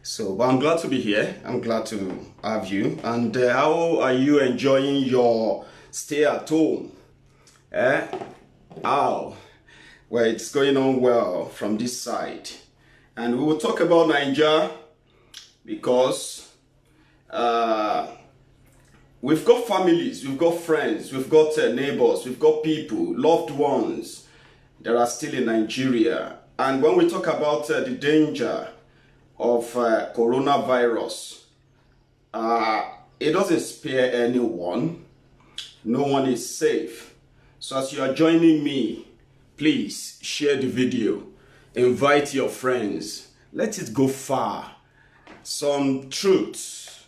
So, but I'm glad to be here. I'm glad to have you. And how are you enjoying your stay at home? Eh? How? Well, it's going on well from this side. And we will talk about Nigeria because we've got families, we've got friends, we've got neighbors, we've got people, loved ones that are still in Nigeria. And when we talk about the danger of coronavirus, it doesn't spare anyone. No one is safe. So as you are joining me, please share the video, invite your friends, let it go far. Some truths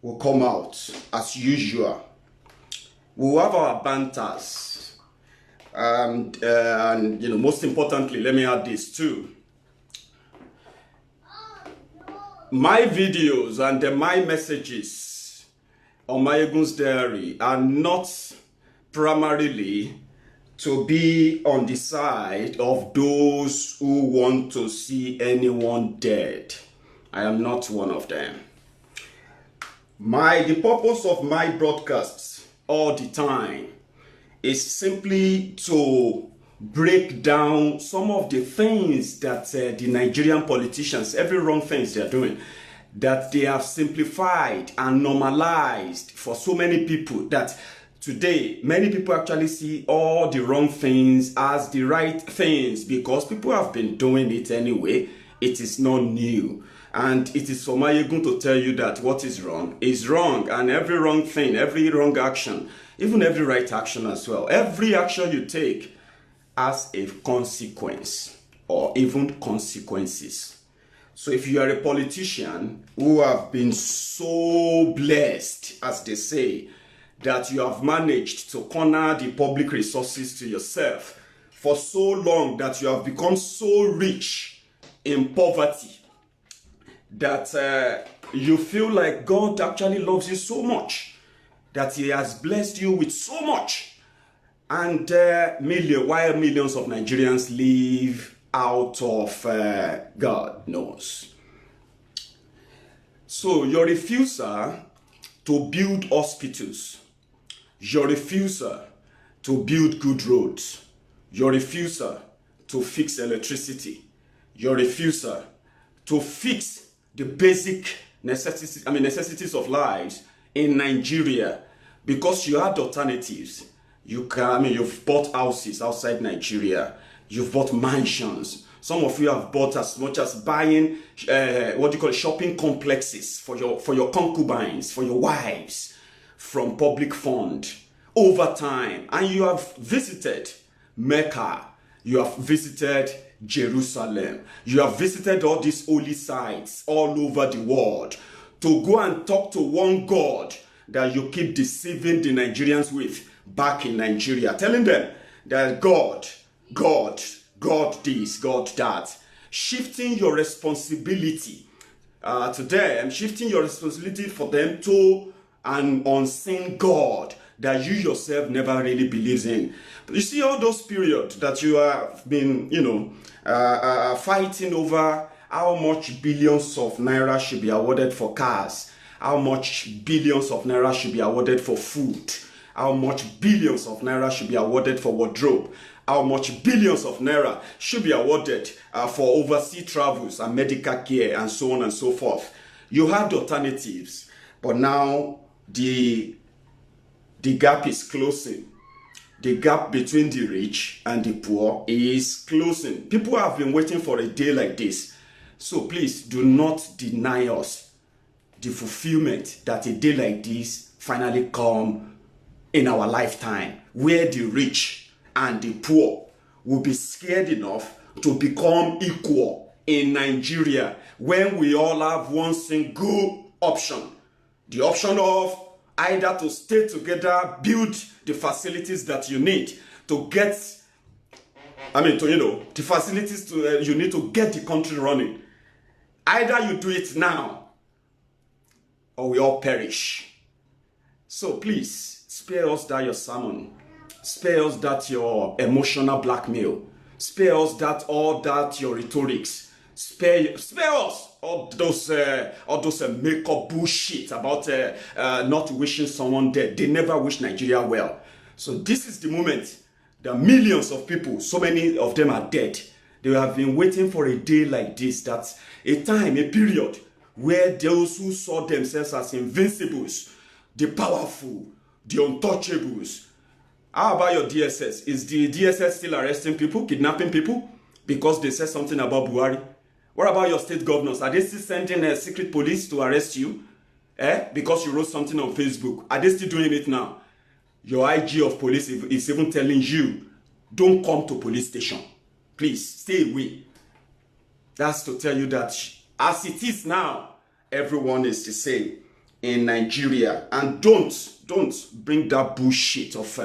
will come out as usual. We'll have our banters, and most importantly, let me add this too. My videos and my messages on Mayegun's Diary are not primarily to be on the side of those who want to see anyone dead. I am not one of them. The purpose of my broadcasts all the time is simply to break down some of the things that the Nigerian politicians, every wrong things they're doing, that they have simplified and normalized for so many people that today many people actually see all the wrong things as the right things because people have been doing it anyway. It is not new. And it is for Mayegun to tell you that what is wrong, and every wrong thing, every wrong action, even every right action as well, every action you take as a consequence or even consequences. So if you are a politician who have been so blessed, as they say, that you have managed to corner the public resources to yourself for so long that you have become so rich in poverty that you feel like God actually loves you so much, that he has blessed you with so much. And while millions of Nigerians live out of God knows. So your refusal to build hospitals, your refusal to build good roads, your refusal to fix electricity, your refusal to fix the basic necessities of lives in Nigeria because you had alternatives. You've bought houses outside Nigeria. You've bought mansions. Some of you have bought as much as buying shopping complexes for your concubines, for your wives, from public fund over time. And you have visited Mecca. You have visited Jerusalem. You have visited all these holy sites all over the world to go and talk to one God that you keep deceiving the Nigerians with back in Nigeria, telling them that God this, God that, shifting your responsibility to them, shifting your responsibility for them to an unseen God that you yourself never really believes in. But you see all those periods that you have been, fighting over how much billions of naira should be awarded for cars, how much billions of naira should be awarded for food, how much billions of naira should be awarded for wardrobe, how much billions of naira should be awarded for overseas travels and medical care and so on and so forth. You had alternatives, but now the gap is closing. The gap between the rich and the poor is closing. People have been waiting for a day like this. So please do not deny us the fulfillment that a day like this finally come in our lifetime, where the rich and the poor will be scared enough to become equal in Nigeria, when we all have one single option. The option of either to stay together, build the facilities that you need to get, the facilities you need to get the country running. Either you do it now or we all perish. So please, spare us that your sermon. Spare us that your emotional blackmail. Spare us that all that your rhetorics. Spare us. all those makeup bullshit about not wishing someone dead. They never wish Nigeria well. So this is the moment. There are millions of people, so many of them are dead. They have been waiting for a day like this. That's a time, a period where those who saw themselves as invincibles, the powerful, the untouchables. How about your DSS? Is the DSS still arresting people, kidnapping people because they said something about Buhari? What about your state governors? Are they still sending a secret police to arrest you? Because you wrote something on Facebook? Are they still doing it now? Your IG of police is even telling you, don't come to police station. Please, stay away. That's to tell you that as it is now, everyone is the same in Nigeria. And don't bring that bullshit of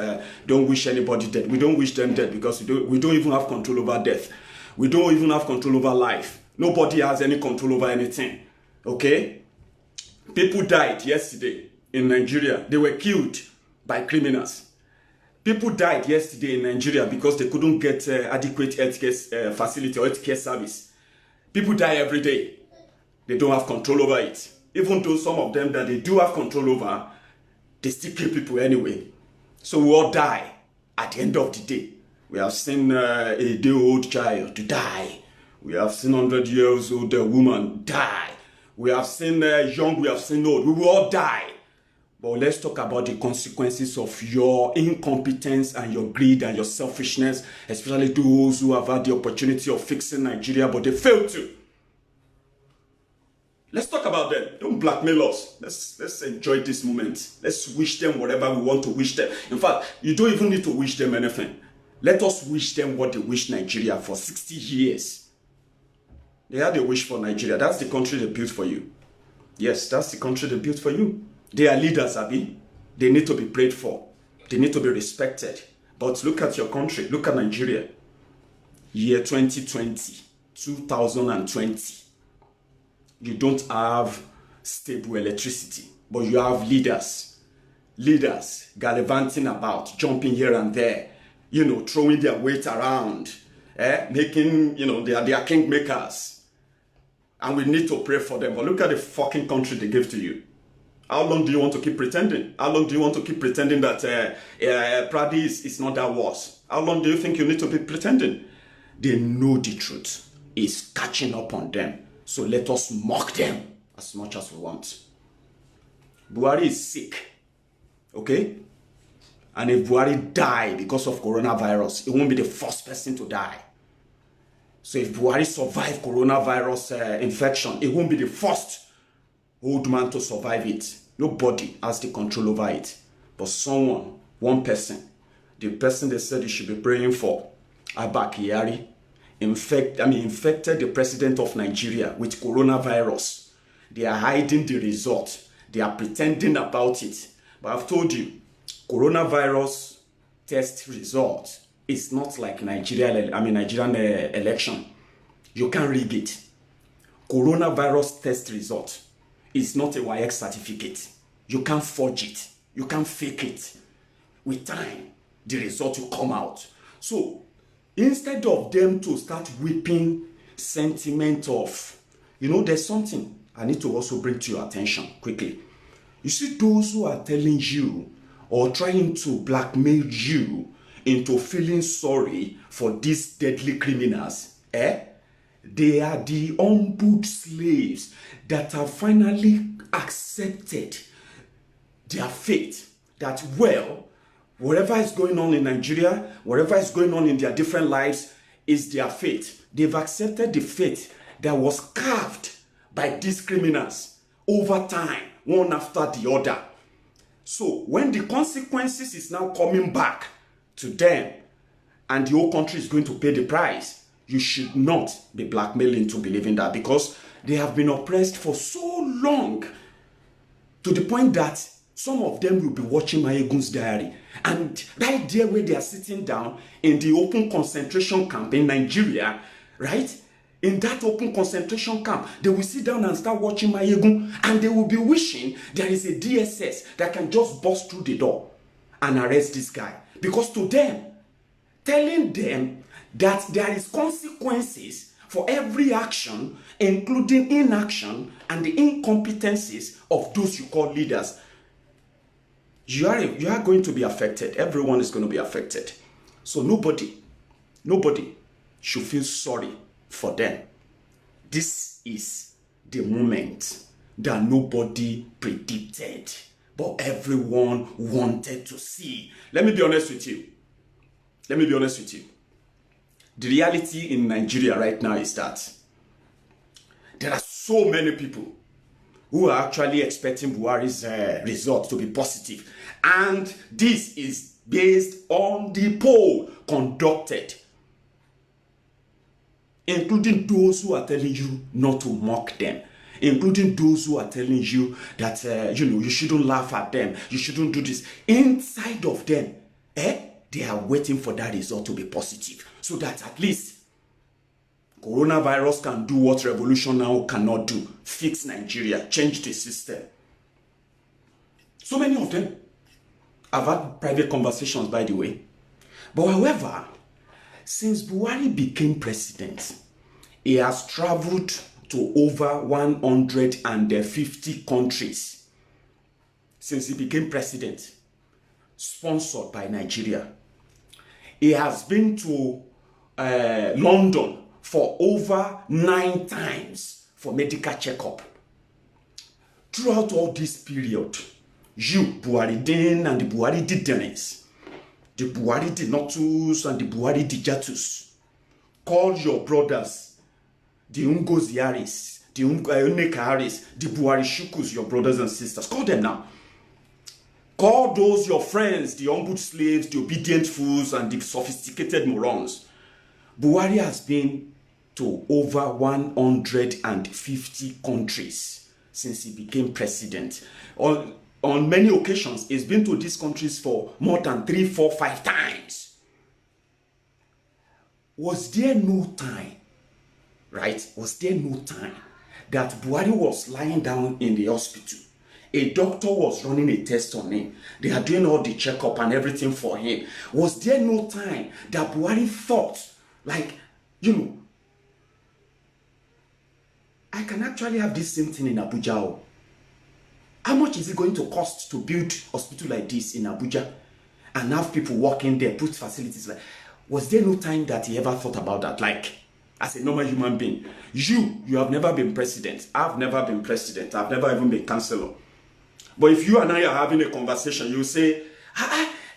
don't wish anybody dead. We don't wish them dead because we don't even have control over death. We don't even have control over life. Nobody has any control over anything. Okay? People died yesterday in Nigeria. They were killed by criminals. People died yesterday in Nigeria because they couldn't get adequate healthcare facility or healthcare service. People die every day. They don't have control over it. Even though some of them that they do have control over, they still kill people anyway. So we all die at the end of the day. We have seen a day-old child die. We have seen 100-year-old woman die. We have seen young, we have seen old. We will all die. But let's talk about the consequences of your incompetence and your greed and your selfishness, especially those who have had the opportunity of fixing Nigeria, but they failed to. Let's talk about them. Don't blackmail us. Let's enjoy this moment. Let's wish them whatever we want to wish them. In fact, you don't even need to wish them anything. Let us wish them what they wish Nigeria for 60 years. They had a wish for Nigeria. That's the country they built for you. Yes, that's the country they built for you. They are leaders, Abi. They need to be prayed for. They need to be respected. But look at your country. Look at Nigeria. Year 2020. 2020. You don't have stable electricity. But you have leaders. Leaders gallivanting about, jumping here and there. You know, throwing their weight around. Making, you know, they are king makers. And we need to pray for them. But look at the fucking country they gave to you. How long do you want to keep pretending? How long do you want to keep pretending that Pradi is not that worse? How long do you think you need to be pretending? They know the truth. It's catching up on them. So let us mock them as much as we want. Buhari is sick. Okay? And if Buhari dies because of coronavirus, he won't be the first person to die. So if Buhari survived coronavirus infection, he won't be the first old man to survive it. Nobody has the control over it. But someone, one person, the person they said you should be praying for, Abba Kyari, infected the president of Nigeria with coronavirus. They are hiding the result. They are pretending about it. But I've told you, coronavirus test result is not like Nigerian election. You can't rig it. Coronavirus test result is not a WAEC certificate. You can't forge it. You can't fake it. With time, the result will come out. So, instead of them to start whipping sentiment of, you know, there's something I need to also bring to your attention quickly. You see, those who are telling you or trying to blackmail you into feeling sorry for these deadly criminals, they are the humbled slaves that have finally accepted their fate. That, well, whatever is going on in Nigeria, whatever is going on in their different lives is their fate. They've accepted the fate that was carved by these criminals over time, one after the other. So when the consequences is now coming back to them and the whole country is going to pay the price, you should not be blackmailing to believe in that, because they have been oppressed for so long to the point that some of them will be watching Mayegun's diary. And right there where they are sitting down in the open concentration camp in Nigeria, right? In that open concentration camp, they will sit down and start watching Mayegun, and they will be wishing there is a DSS that can just bust through the door and arrest this guy. Because to them, telling them that there is consequences for every action, including inaction and the incompetencies of those you call leaders. You are going to be affected. Everyone is going to be affected. So nobody should feel sorry for them. This is the moment that nobody predicted, but everyone wanted to see. Let me be honest with you. The reality in Nigeria right now is that there are so many people who are actually expecting Buhari's result to be positive. And this is based on the poll conducted, including those who are telling you not to mock them, including those who are telling you that, you shouldn't laugh at them, you shouldn't do this. Inside of them, they are waiting for that result to be positive, so that at least coronavirus can do what revolution now cannot do: fix Nigeria, change the system. So many of them have had private conversations, by the way. But however, since Buhari became president, he has traveled to over 150 countries since he became president, sponsored by Nigeria. He has been to London for over 9 times for medical checkup. Throughout all this period, you, Buharideen and the Buhari Didenes, the Buhari Dinotus and the Buhari Dijatus, call your brothers, the Ungoziaris, the Unekaharis, the Buhari Shukus, your brothers and sisters. Call them now. Call those your friends, the humbled slaves, the obedient fools, and the sophisticated morons. Buhari has been to over 150 countries since he became president. On many occasions, he's been to these countries for more than 3, 4, 5 times. Was there no time, right? Was there no time that Buhari was lying down in the hospital? A doctor was running a test on him. They are doing all the checkup and everything for him. Was there no time that Buhari thought, like, I can actually have this same thing in Abuja? How much is it going to cost to build a hospital like this in Abuja and have people working there, put facilities like? Was there no time that he ever thought about that? Like, as a normal human being, you have never been president. I've never been president. I've never even been councillor. But if you and I are having a conversation, you say,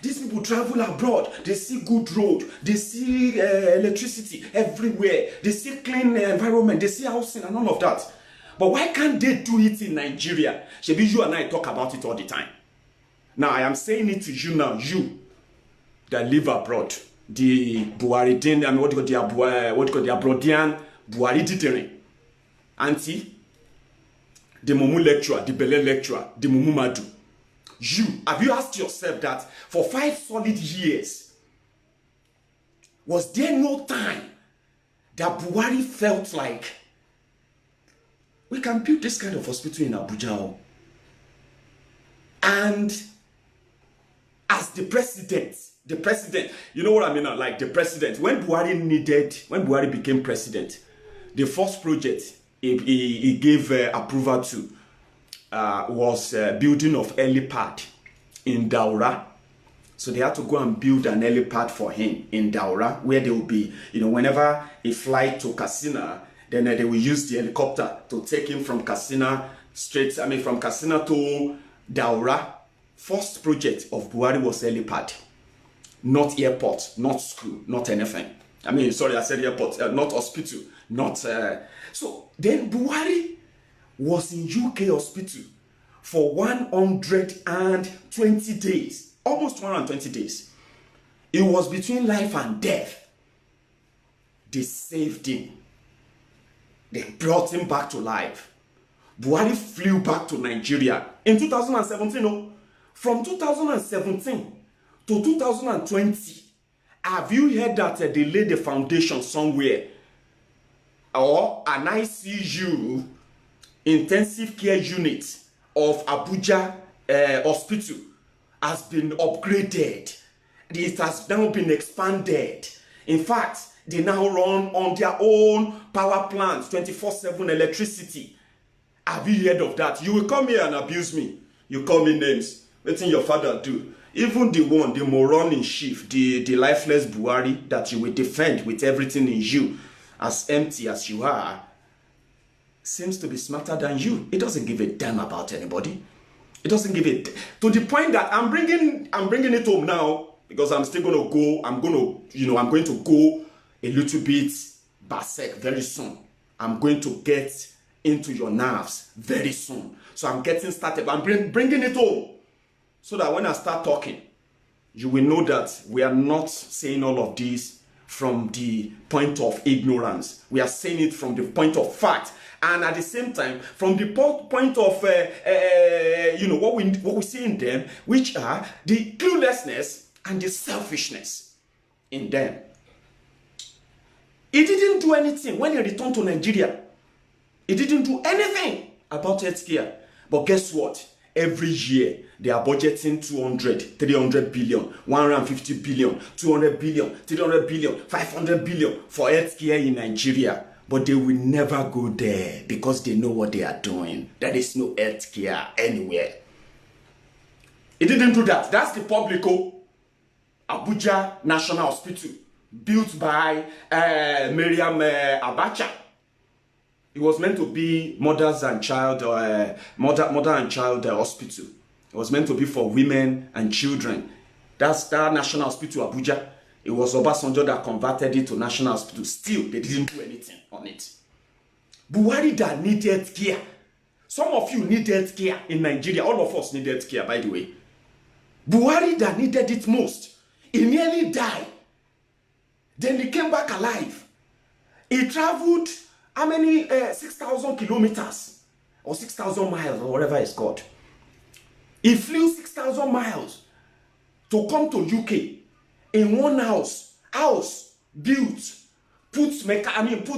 these people travel abroad, they see good road, they see electricity everywhere, they see clean environment, they see housing and all of that. But why can't they do it in Nigeria? Maybe you and I talk about it all the time. Now, I am saying it to you now, you that live abroad, the Buharideen, what do you call the Abroadian Buhari Didere, auntie, the Mumu lecturer, the Bele lecturer, the Mumu Madu. Have you asked yourself that for 5 solid years, was there no time that Buhari felt like, we can build this kind of hospital in Abuja? And as the president, you know what I mean? Like the president, when Buhari became president, the first project he gave approval to was building of helipad in Daura. So they had to go and build an helipad for him in Daura, where they will be, whenever he fly to Katsina, then they will use the helicopter to take him from Katsina from Katsina to Daura. First project of Buhari was helipad, not airport, not school, not anything. Sorry, I said airport, not hospital, not. So then Buhari was in UK hospital for 120 days, almost 120 days. It was between life and death. They saved him. They brought him back to life. Buhari flew back to Nigeria in 2017. From 2017 to 2020, have you heard that they laid the foundation somewhere? Or an ICU, intensive care unit of Abuja hospital has been upgraded. It has now been expanded. In fact, They now run on their own power plants, 24/7 electricity. Have you heard of that? You will come here and abuse me. You call me names. What your father do? Even the moron in chief, the lifeless Buhari that you will defend with everything in you, as empty as you are, seems to be smarter than you. It doesn't give a damn about anybody. It doesn't give it to the point that I'm bringing it home now, because I'm still going to go. I'm going to go a little bit berserk very soon. I'm going to get into your nerves very soon. So I'm getting started. I'm bringing it home so that when I start talking, you will know that we are not saying all of this from the point of ignorance. We are saying it from the point of fact. And at the same time, from the point of, what we see in them, which are the cluelessness and the selfishness in them. He didn't do anything when he returned to Nigeria. He didn't do anything about healthcare. But guess what? Every year, they are budgeting 200, 300 billion, 150 billion, 200 billion, 300 billion, 500 billion for healthcare in Nigeria. But they will never go there because they know what they are doing. There is no healthcare anywhere. He didn't do that. That's the Publico Abuja National Hospital, built by Miriam Abacha. It was meant to be mother and child hospital. It was meant to be for women and children. That's that National Hospital Abuja. It was Obasanjo that converted it to National Hospital. Still, they didn't do anything on it. Buhari that needed care. Some of you needed care in Nigeria. All of us needed care, by the way. Buhari that needed it most. He nearly died. Then he came back alive. He traveled how many? 6,000 kilometers or 6,000 miles or whatever it's called. He flew 6,000 miles to come to UK in one house built, put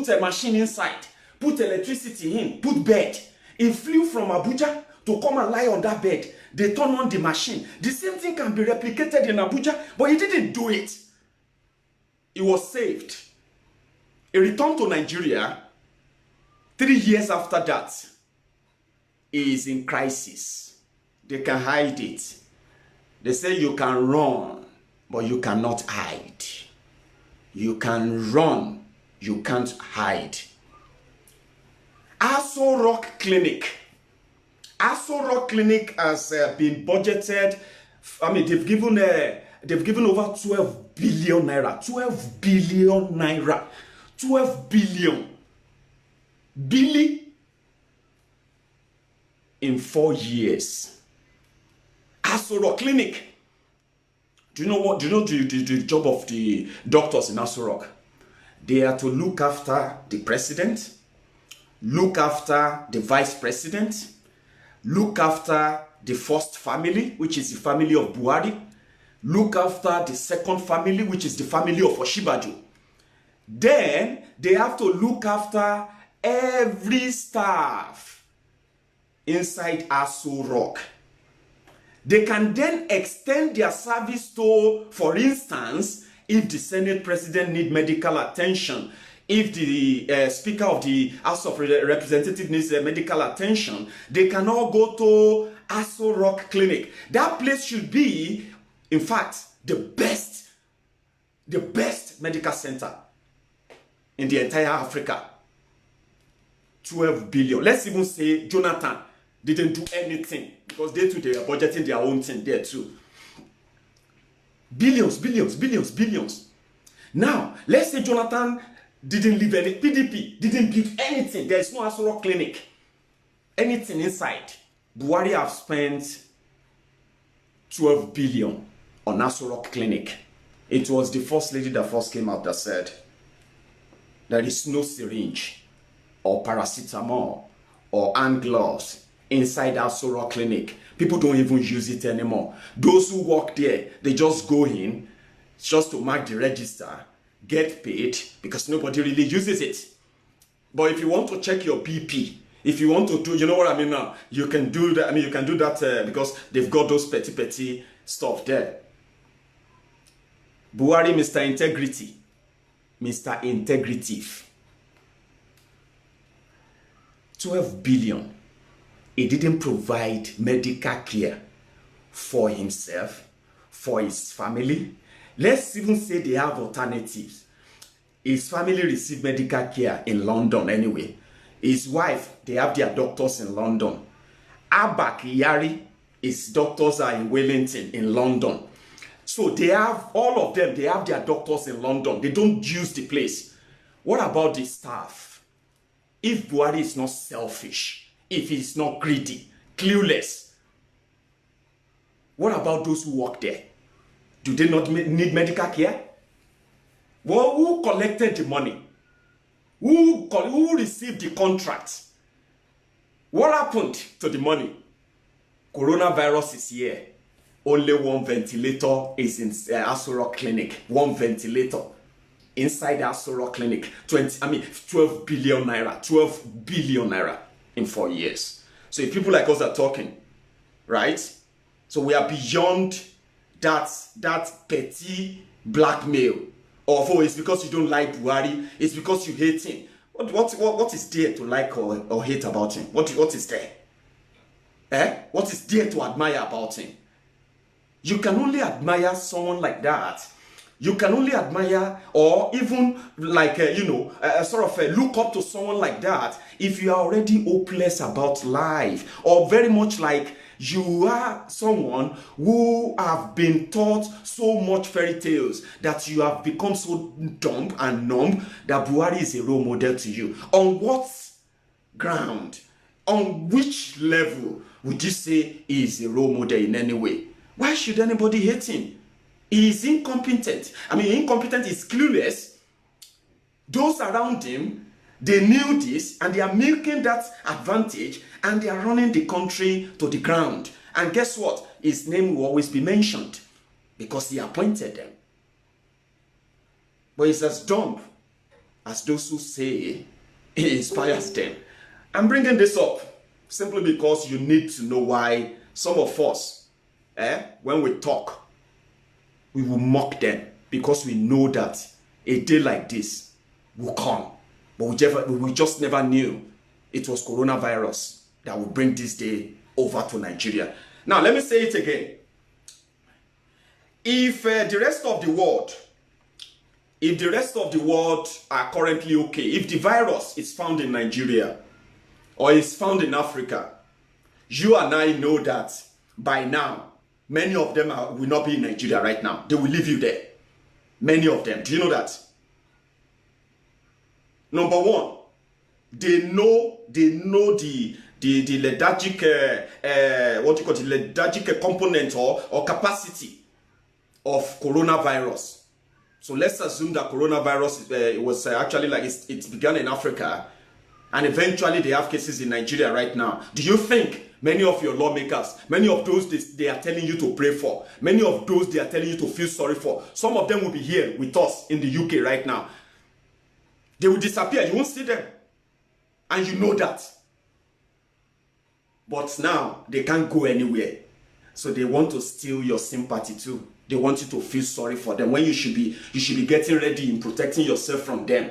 a machine inside, put electricity in, put bed. He flew from Abuja to come and lie on that bed. They turn on the machine. The same thing can be replicated in Abuja, but he didn't do it. He was saved. He returned to Nigeria. 3 years after that, he is in crisis. They can hide it. They say you can run, but you cannot hide. You can run, you can't hide. Aso Rock Clinic. Aso Rock Clinic has been budgeted. They've given over 12 billion naira. 12 billion naira. 12 billion. Billy in 4 years. Aso Rock Clinic. Do you know the job of the doctors in Aso Rock? They are to look after the president, look after the vice president, look after the first family, which is the family of Buhari, look after the second family, which is the family of Oshibaju. Then they have to look after every staff inside Aso Rock. They can then extend their service to, for instance, if the Senate President needs medical attention, if the Speaker of the House of Representatives needs medical attention, they can all go to Aso Rock Clinic. That place should be, in fact, the best medical center in the entire Africa. 12 billion. Let's even say Jonathan didn't do anything, because they are budgeting their own thing there too. Billions, billions, billions, billions. Now, let's say Jonathan didn't leave any, PDP didn't build anything. There is no Aso Rock Clinic. Anything inside. Buhari have spent 12 billion on Aso Rock Clinic. It was the first lady that first came out that said, there is no syringe or paracetamol or hand gloves inside Aso Rock Clinic. People don't even use it anymore. Those who work there, they just go in just to mark the register, get paid, because nobody really uses it. But if you want to check your BP, if you want to do, you know what I mean now, you can do that. You can do that because they've got those petty stuff there. Buhari, Mr. Integrity. Mr. Integrative. 12 billion. He didn't provide medical care for himself, for his family. Let's even say they have alternatives. His family received medical care in London anyway. His wife, they have their doctors in London. Abba Kyari, his doctors are in Wellington, in London. So they have, all of them, they have their doctors in London. They don't use the place. What about the staff? If Buhari is not selfish, if he's not greedy, clueless, what about those who work there? Do they not need medical care? Well, who collected the money? Who received the contract? What happened to the money? Coronavirus is here. Only one ventilator is in Aso Rock Clinic. One ventilator inside the Aso Rock Clinic. 12 billion naira. 12 billion naira in 4 years. So if people like us are talking, right? So we are beyond that petty blackmail of, oh, it's because you don't like Buhari, it's because you hate him. What is there to like or hate about him? What is there? What is there to admire about him? You can only admire someone like that. You can only admire or even like, look up to someone like that if you are already hopeless about life, or very much like you are someone who have been taught so much fairy tales that you have become so dumb and numb that Buhari is a role model to you. On what ground? On which level would you say he is a role model in any way? Why should anybody hate him? He is incompetent. Incompetent is clueless. Those around him, they knew this and they are milking that advantage and they are running the country to the ground. And guess what? His name will always be mentioned because he appointed them. But he's as dumb as those who say he inspires them. I'm bringing this up simply because you need to know why some of us, when we talk, we will mock them because we know that a day like this will come. But we just never knew it was coronavirus that would bring this day over to Nigeria. Now, let me say it again. If the rest of the world are currently okay, if the virus is found in Nigeria or is found in Africa, you and I know that by now, many of them will not be in Nigeria right now. They will leave you there. Many of them. Do you know that? Number one, they know the lethargic, the lethargic component or capacity of coronavirus. So let's assume that coronavirus it was actually like it began in Africa, and eventually they have cases in Nigeria right now. Do you think many of your lawmakers, many of those they are telling you to pray for, many of those they are telling you to feel sorry for, some of them will be here with us in the UK right now. They will disappear. You won't see them. And you know that. But now, they can't go anywhere. So they want to steal your sympathy too. They want you to feel sorry for them when you should be getting ready and protecting yourself from them.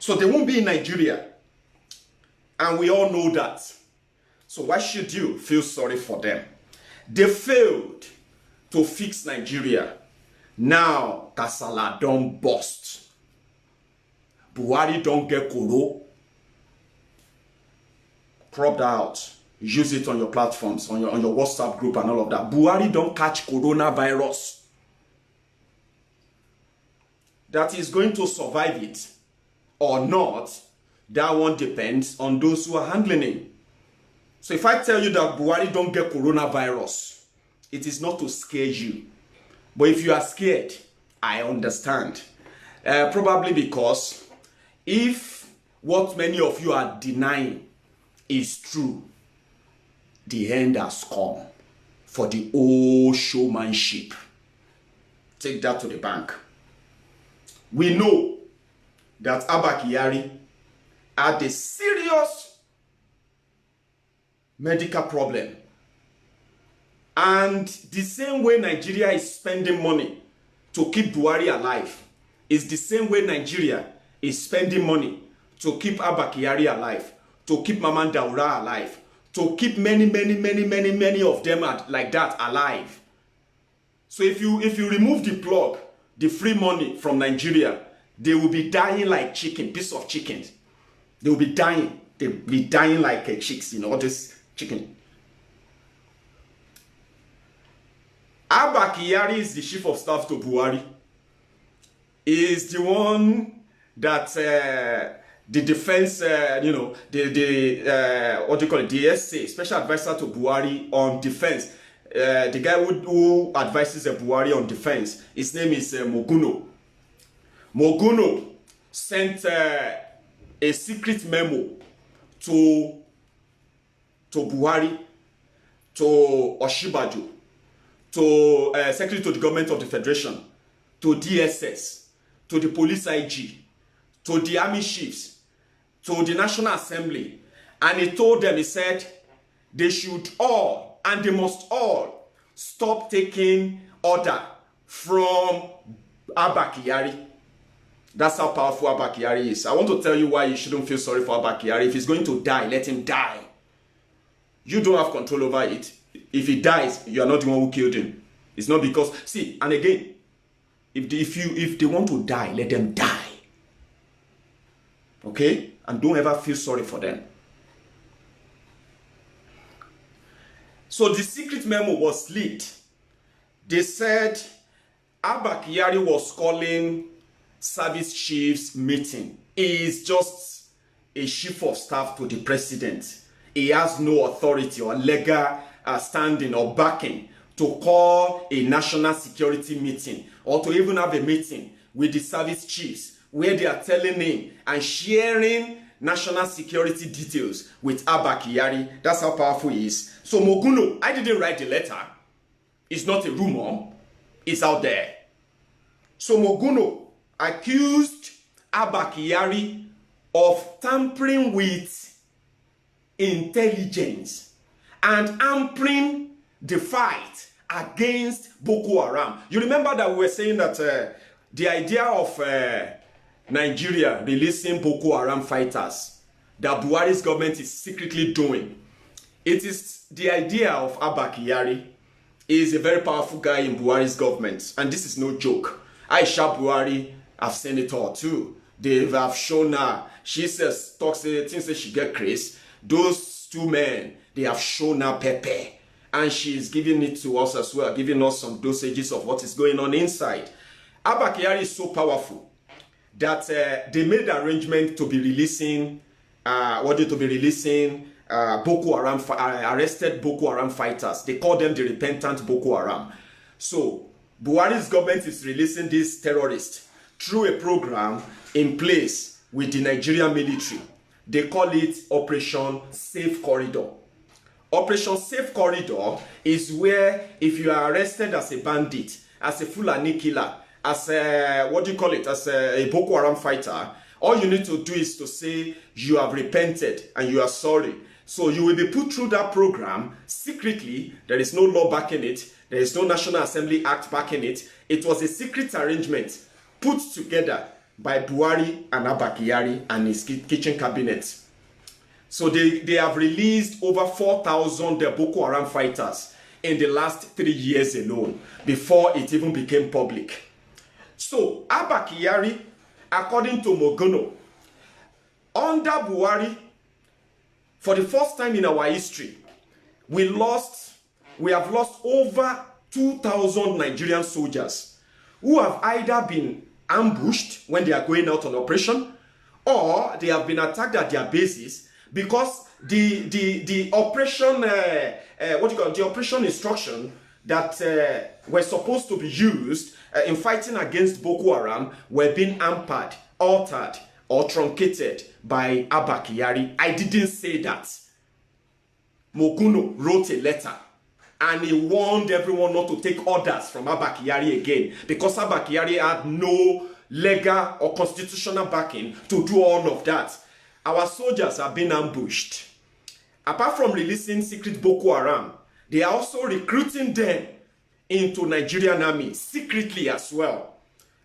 So they won't be in Nigeria. And we all know that. So why should you feel sorry for them? They failed to fix Nigeria. Now, Kasala don't bust. Buhari don't get koro. Crop that out. Use it on your platforms, on your WhatsApp group and all of that. Buhari don't catch coronavirus. That is going to survive it or not, that one depends on those who are handling it. So if I tell you that Buhari don't get coronavirus, it is not to scare you. But if you are scared, I understand. Probably because if what many of you are denying is true, the end has come for the old showmanship. Take that to the bank. We know that Abba Kyari had a serious medical problem. And the same way Nigeria is spending money to keep Buhari alive. It's the same way Nigeria is spending money to keep Abba Kyari alive, to keep Maman Daura alive, to keep many of them like that alive. So if you remove the plug, the free money from Nigeria, they will be dying like chicken, piece of chicken. They will be dying. They'll be dying like chicks, this chicken. Abba Kyari is the chief of staff to Buhari. He is the one that the defense, what do you call it, DSA, special advisor to Buhari on defense. The guy who advises Buhari on defense, his name is Moguno. Moguno sent a secret memo to Buhari, to Oshibajo, to Secretary to the Government of the Federation, to DSS, to the Police IG, to the Army Chiefs, to the National Assembly. And he told them, he said, they should all, and they must all, stop taking order from Abba Kyari. That's how powerful Abba Kyari is. I want to tell you why you shouldn't feel sorry for Abba Kyari. If he's going to die, let him die. You don't have control over it. If he dies, you are not the one who killed him. It's not because... See, and again, if they want to die, let them die. Okay? And don't ever feel sorry for them. So the secret memo was leaked. They said Abba Kyari was calling service chiefs meeting. He is just a chief of staff to the president. He has no authority or legal standing or backing to call a national security meeting or to even have a meeting with the service chiefs where they are telling him and sharing national security details with Abba Kyari. That's how powerful he is. So Moguno, I didn't write the letter. It's not a rumor. It's out there. So Moguno accused Abba Kyari of tampering with intelligence and hampering the fight against Boko Haram. You remember that we were saying that the idea of Nigeria releasing Boko Haram fighters that Buhari's government is secretly doing. It is the idea of Abba Kyari. He is a very powerful guy in Buhari's government, and this is no joke. Aisha Buhari have seen it all too. They have shown her. She says, talks, things that she get crazy. Those two men, they have shown her pepper. And she is giving it to us as well, giving us some dosages of what is going on inside. Abba Kyari is so powerful that they made the arrangement to be releasing, Boko Haram, arrested Boko Haram fighters. They call them the repentant Boko Haram. So Buhari's government is releasing these terrorists through a program in place with the Nigerian military. They call it Operation Safe Corridor. Operation Safe Corridor is where if you are arrested as a bandit, as a Fulani killer, as a, as a Boko Haram fighter, all you need to do is to say you have repented and you are sorry. So you will be put through that program secretly. There is no law backing it. There is no National Assembly Act backing it. It was a secret arrangement put together by Buhari and Abba Kyari and his kitchen cabinet. So they have released over 4,000 Boko Haram fighters in the last 3 years alone, before it even became public. So Abba Kyari, according to Moguno, under Buhari, for the first time in our history, we have lost over 2,000 Nigerian soldiers who have either been ambushed when they are going out on operation, or they have been attacked at their bases because the operation the operation instruction that were supposed to be used in fighting against Boko Haram were being hampered, altered, or truncated by Abba Kyari. I didn't say that. Moguno wrote a letter and he warned everyone not to take orders from Abba Kyari again, because Abba Kyari had no legal or constitutional backing to do all of that. Our soldiers have been ambushed. Apart from releasing secret Boko Haram, they are also recruiting them into Nigerian army secretly as well.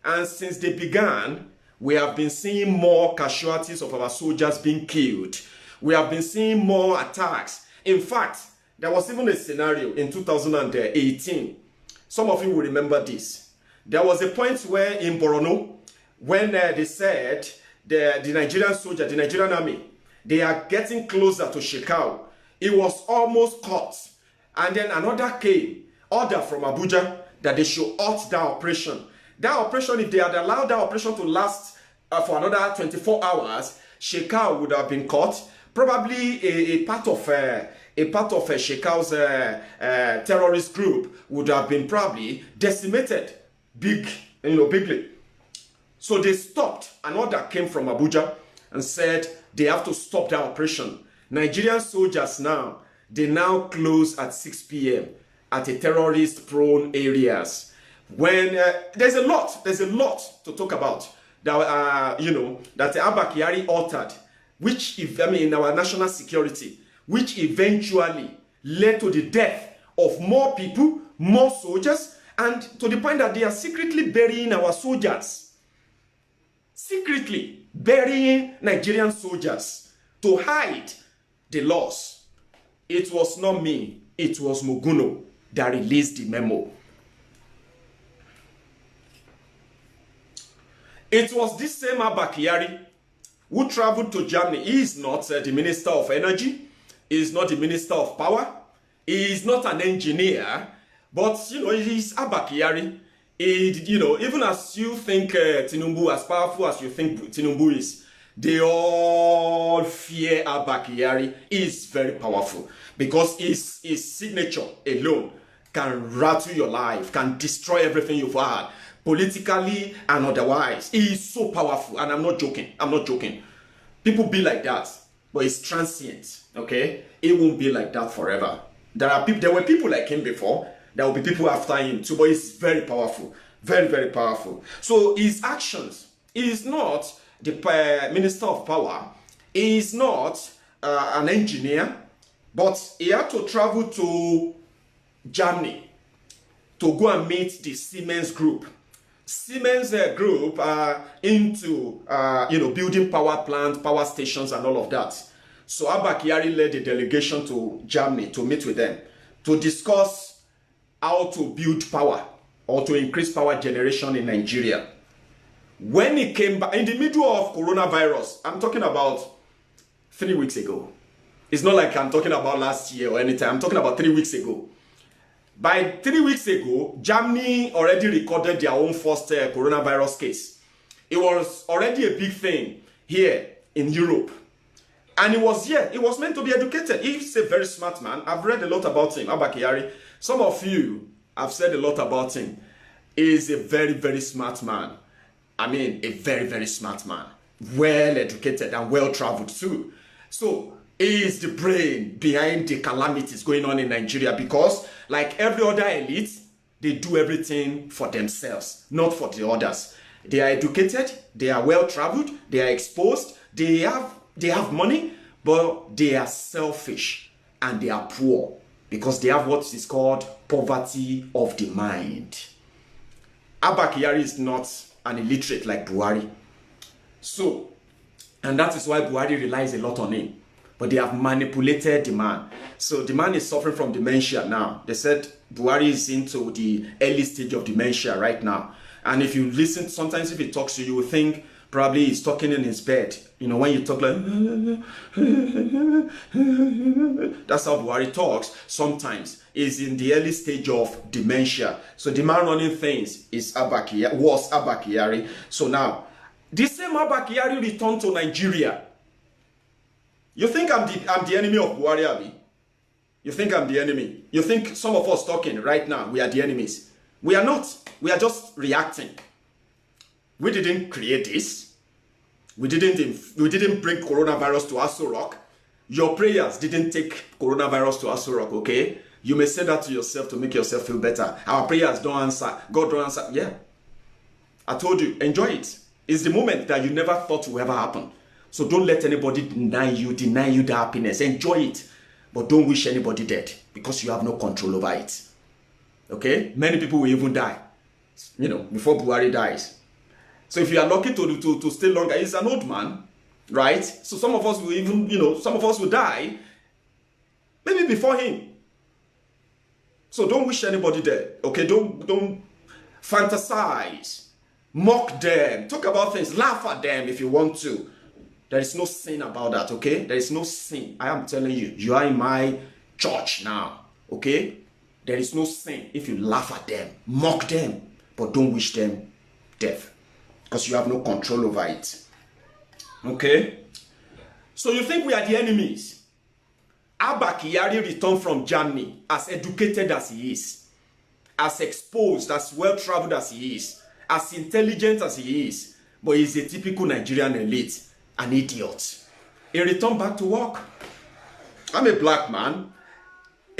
And since they began, we have been seeing more casualties of our soldiers being killed. We have been seeing more attacks. In fact, there was even a scenario in 2018. Some of you will remember this. There was a point where in Borno, when they said the Nigerian soldier, the Nigerian army, they are getting closer to Shekau. It was almost caught. And then another came, order from Abuja, that they should halt that operation. That operation, if they had allowed that operation to last for another 24 hours, Shekau would have been caught. Probably a part of Shekau's terrorist group would have been probably decimated bigly. So they stopped. An order came from Abuja and said they have to stop that operation. Nigerian soldiers now, they now close at 6 p.m. at a terrorist-prone areas. When there's a lot to talk about that that Abba Kyari altered, which in our national security, which eventually led to the death of more people, more soldiers, and to the point that they are secretly burying our soldiers. Secretly burying Nigerian soldiers to hide the loss. It was not me, it was Muguno that released the memo. It was this same Abba Kyari who traveled to Germany. He is not the Minister of Energy. He is not the Minister of Power. He is not an engineer. But, he is Abba Kyari. Even as you think Tinubu, as powerful as you think Tinubu is, they all fear Abba Kyari. He is very powerful because his signature alone can rattle your life, can destroy everything you've had, politically and otherwise. He is so powerful, and I'm not joking. People be like that, but it's transient, okay? It won't be like that forever. There were people like him before. There will be people after him too, but he's very powerful. Very, very powerful. So his actions, he is not the Minister of Power. He is not an engineer, but he had to travel to Germany to go and meet the Siemens Group. Siemens Group into building power plants, power stations, and all of that. So Abba Kyari led a delegation to Germany to meet with them to discuss how to build power or to increase power generation in Nigeria. When he came back in the middle of coronavirus, I'm talking about 3 weeks ago. It's not like I'm talking about last year or anytime. I'm talking about 3 weeks ago. By 3 weeks ago, Germany already recorded their own first coronavirus case. It was already a big thing here in Europe. And he was meant to be educated. He's a very smart man. I've read a lot about him, Abba Kyari. Some of you have said a lot about him. He's a very, very smart man. I mean, a very, very smart man. Well educated and well traveled too. So, he is the brain behind the calamities going on in Nigeria because, like every other elite, they do everything for themselves, not for the others. They are educated, they are well traveled, they are exposed, they have money, but they are selfish and they are poor because they have what is called poverty of the mind. Abba Kyari is not an illiterate like Buhari. So, and that is why Buhari relies a lot on him. But they have manipulated the man. So the man is suffering from dementia now. They said Buhari is into the early stage of dementia right now. And if you listen, sometimes if he talks to you, you will think probably he's talking in his bed. When you talk like, that's how Buhari talks. Sometimes is in the early stage of dementia. So the man running things was Abba Kyari. So now, the same Abba Kyari returned to Nigeria. You think I'm the enemy of Buhari, Abi? You think I'm the enemy? You think some of us talking right now, we are the enemies? We are not. We are just reacting. We didn't create this. We didn't bring coronavirus to Aso Rock. Your prayers didn't take coronavirus to Aso Rock, okay? You may say that to yourself to make yourself feel better. Our prayers don't answer. God don't answer. Yeah. I told you, enjoy it. It's the moment that you never thought would ever happen. So don't let anybody deny you the happiness. Enjoy it. But don't wish anybody dead because you have no control over it. Okay? Many people will even die, before Buhari dies. So if you are lucky to stay longer, he's an old man, right? So some of us will even, some of us will die maybe before him. So don't wish anybody dead, okay? Don't fantasize, mock them, talk about things, laugh at them if you want to. There is no sin about that, okay? There is no sin. I am telling you, you are in my church now, okay? There is no sin if you laugh at them, mock them, but don't wish them death, because you have no control over it, okay? So you think we are the enemies? Abba Kyari returned from Germany as educated as he is, as exposed, as well-traveled as he is, as intelligent as he is, but he's a typical Nigerian elite, an idiot. He returned back to work. I'm a black man.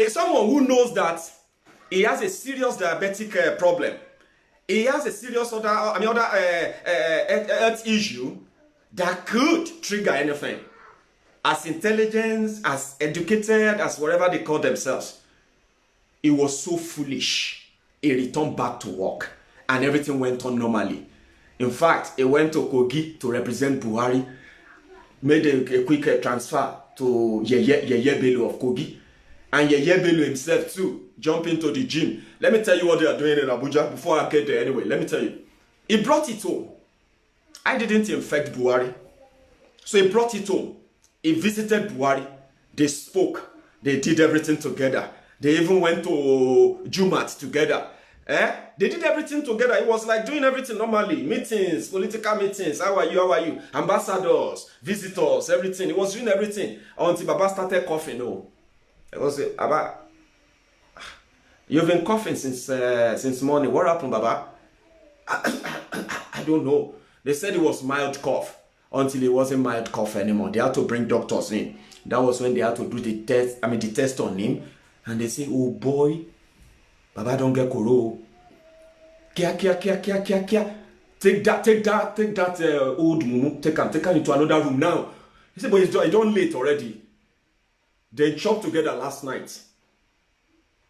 Someone who knows that he has a serious diabetic problem. He has a serious other health issue that could trigger anything. As intelligent, as educated, as whatever they call themselves. He was so foolish. He returned back to work and everything went on normally. In fact, he went to Kogi to represent Buhari, made a quick transfer to Yeye Bello of Kogi. And Yeye Bello himself too jumped into the gym. Let me tell you what they are doing in Abuja before I get there anyway. Let me tell you. He brought it home. I didn't infect Buhari. So he brought it home. He visited Buhari. They spoke. They did everything together. They even went to Jumat together. They did everything together. It was like doing everything normally. Meetings, political meetings. How are you? How are you? Ambassadors, visitors, everything. He was doing everything until Baba started coughing. No. It was Baba. You've been coughing since morning. What happened, Baba? I don't know. They said it was mild cough until it wasn't mild cough anymore. They had to bring doctors in. That was when they had to do the test on him. And they say, oh boy, Baba don't get koro. Kia. Take that old mumu. Take him into another room now. He said, but it's done late already. They chopped together last night.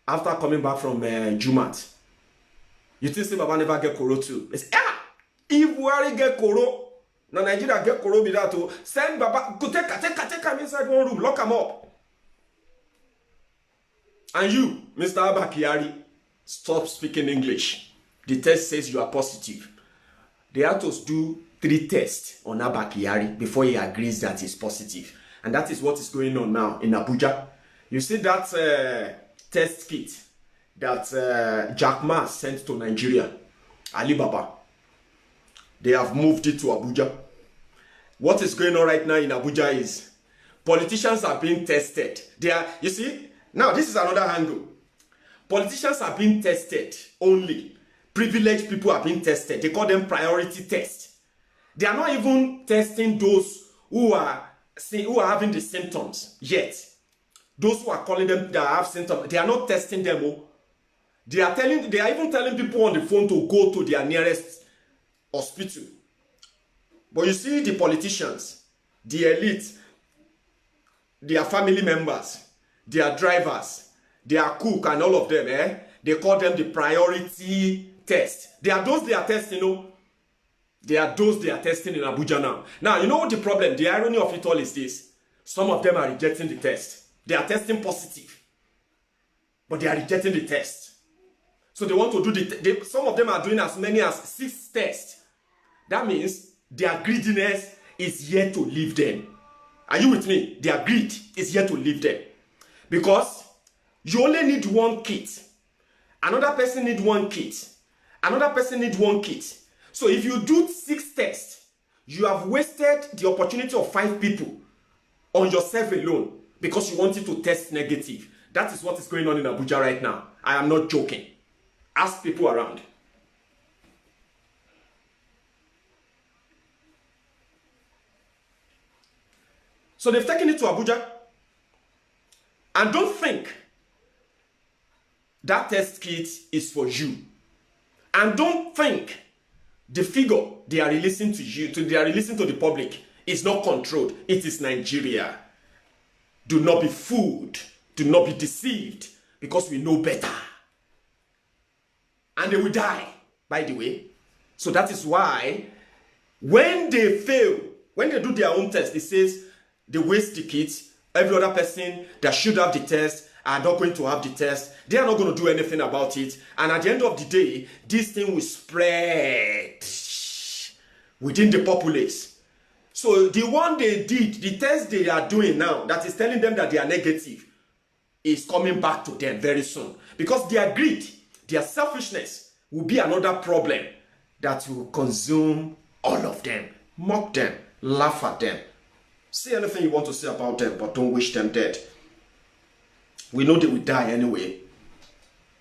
After coming back from Jumat. You think say Baba never get koro too? They say, if Buhari get koro, now Nigeria get koro be that to send Baba, go take him inside one room, lock him up. And you, Mr. Abba Kyari, stop speaking English. The test says you are positive. They have to do 3 tests on Abba Kyari before he agrees that he's positive. And that is what is going on now in Abuja. You see that test kit that Jack Ma sent to Nigeria, Alibaba. They have moved it to Abuja. What is going on right now in Abuja is politicians are being tested. You see, now this is another angle. Politicians are being tested only. Privileged people are being tested. They call them priority tests. They are not even testing those who are having the symptoms yet. Those who are calling them that have symptoms, they are not testing them. They are even telling people on the phone to go to their nearest hospital. But you see the politicians, the elite, their family members, their drivers, their cook and all of them, they call them the priority test. They are those they are testing, They are those they are testing in Abuja now. Now, you know what the problem, the irony of it all is this. Some of them are rejecting the test. They are testing positive. But they are rejecting the test. So they want to do some of them are doing as many as 6 tests. That means their greediness is yet to leave them. Are you with me? Their greed is yet to leave them. Because you only need 1 kit. Another person needs 1 kit. Another person needs 1 kit. So if you do 6 tests, you have wasted the opportunity of 5 people on yourself alone because you wanted to test negative. That is what is going on in Abuja right now. I am not joking. Ask people around. So they've taken it to Abuja. And don't think that test kit is for you. And don't think the figure they are releasing to the public is not controlled. It is Nigeria. Do not be fooled. Do not be deceived, because we know better. and they will die, by the way. So that is why when they fail, when they do their own test, it says they waste the kits. Every other person that should have the test are not going to have the test. They are not going to do anything about it. And at the end of the day, this thing will spread within the populace. So the one they did, the test they are doing now, that is telling them that they are negative, is coming back to them very soon. Because their greed, their selfishness will be another problem that will consume all of them, mock them, laugh at them. Say anything you want to say about them, but don't wish them dead. We know they will die anyway,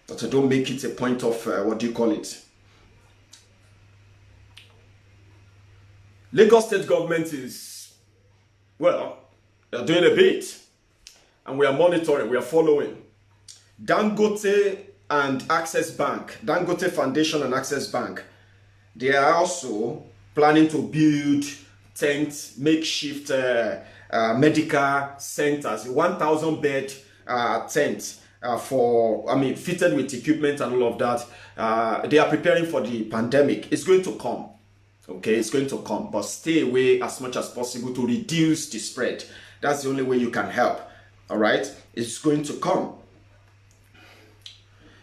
but don't make it a point of, what do you call it? Lagos state government is, well, they're doing a bit, and we are monitoring, we are following. Dangote and Access Bank, Dangote Foundation and Access Bank, they are also planning to build tents, makeshift medical centers, 1,000 bed tent fitted with equipment and all of that. They are preparing for the pandemic. It's going to come. Okay, it's going to come, but stay away as much as possible to reduce the spread. That's the only way you can help. All right, it's going to come.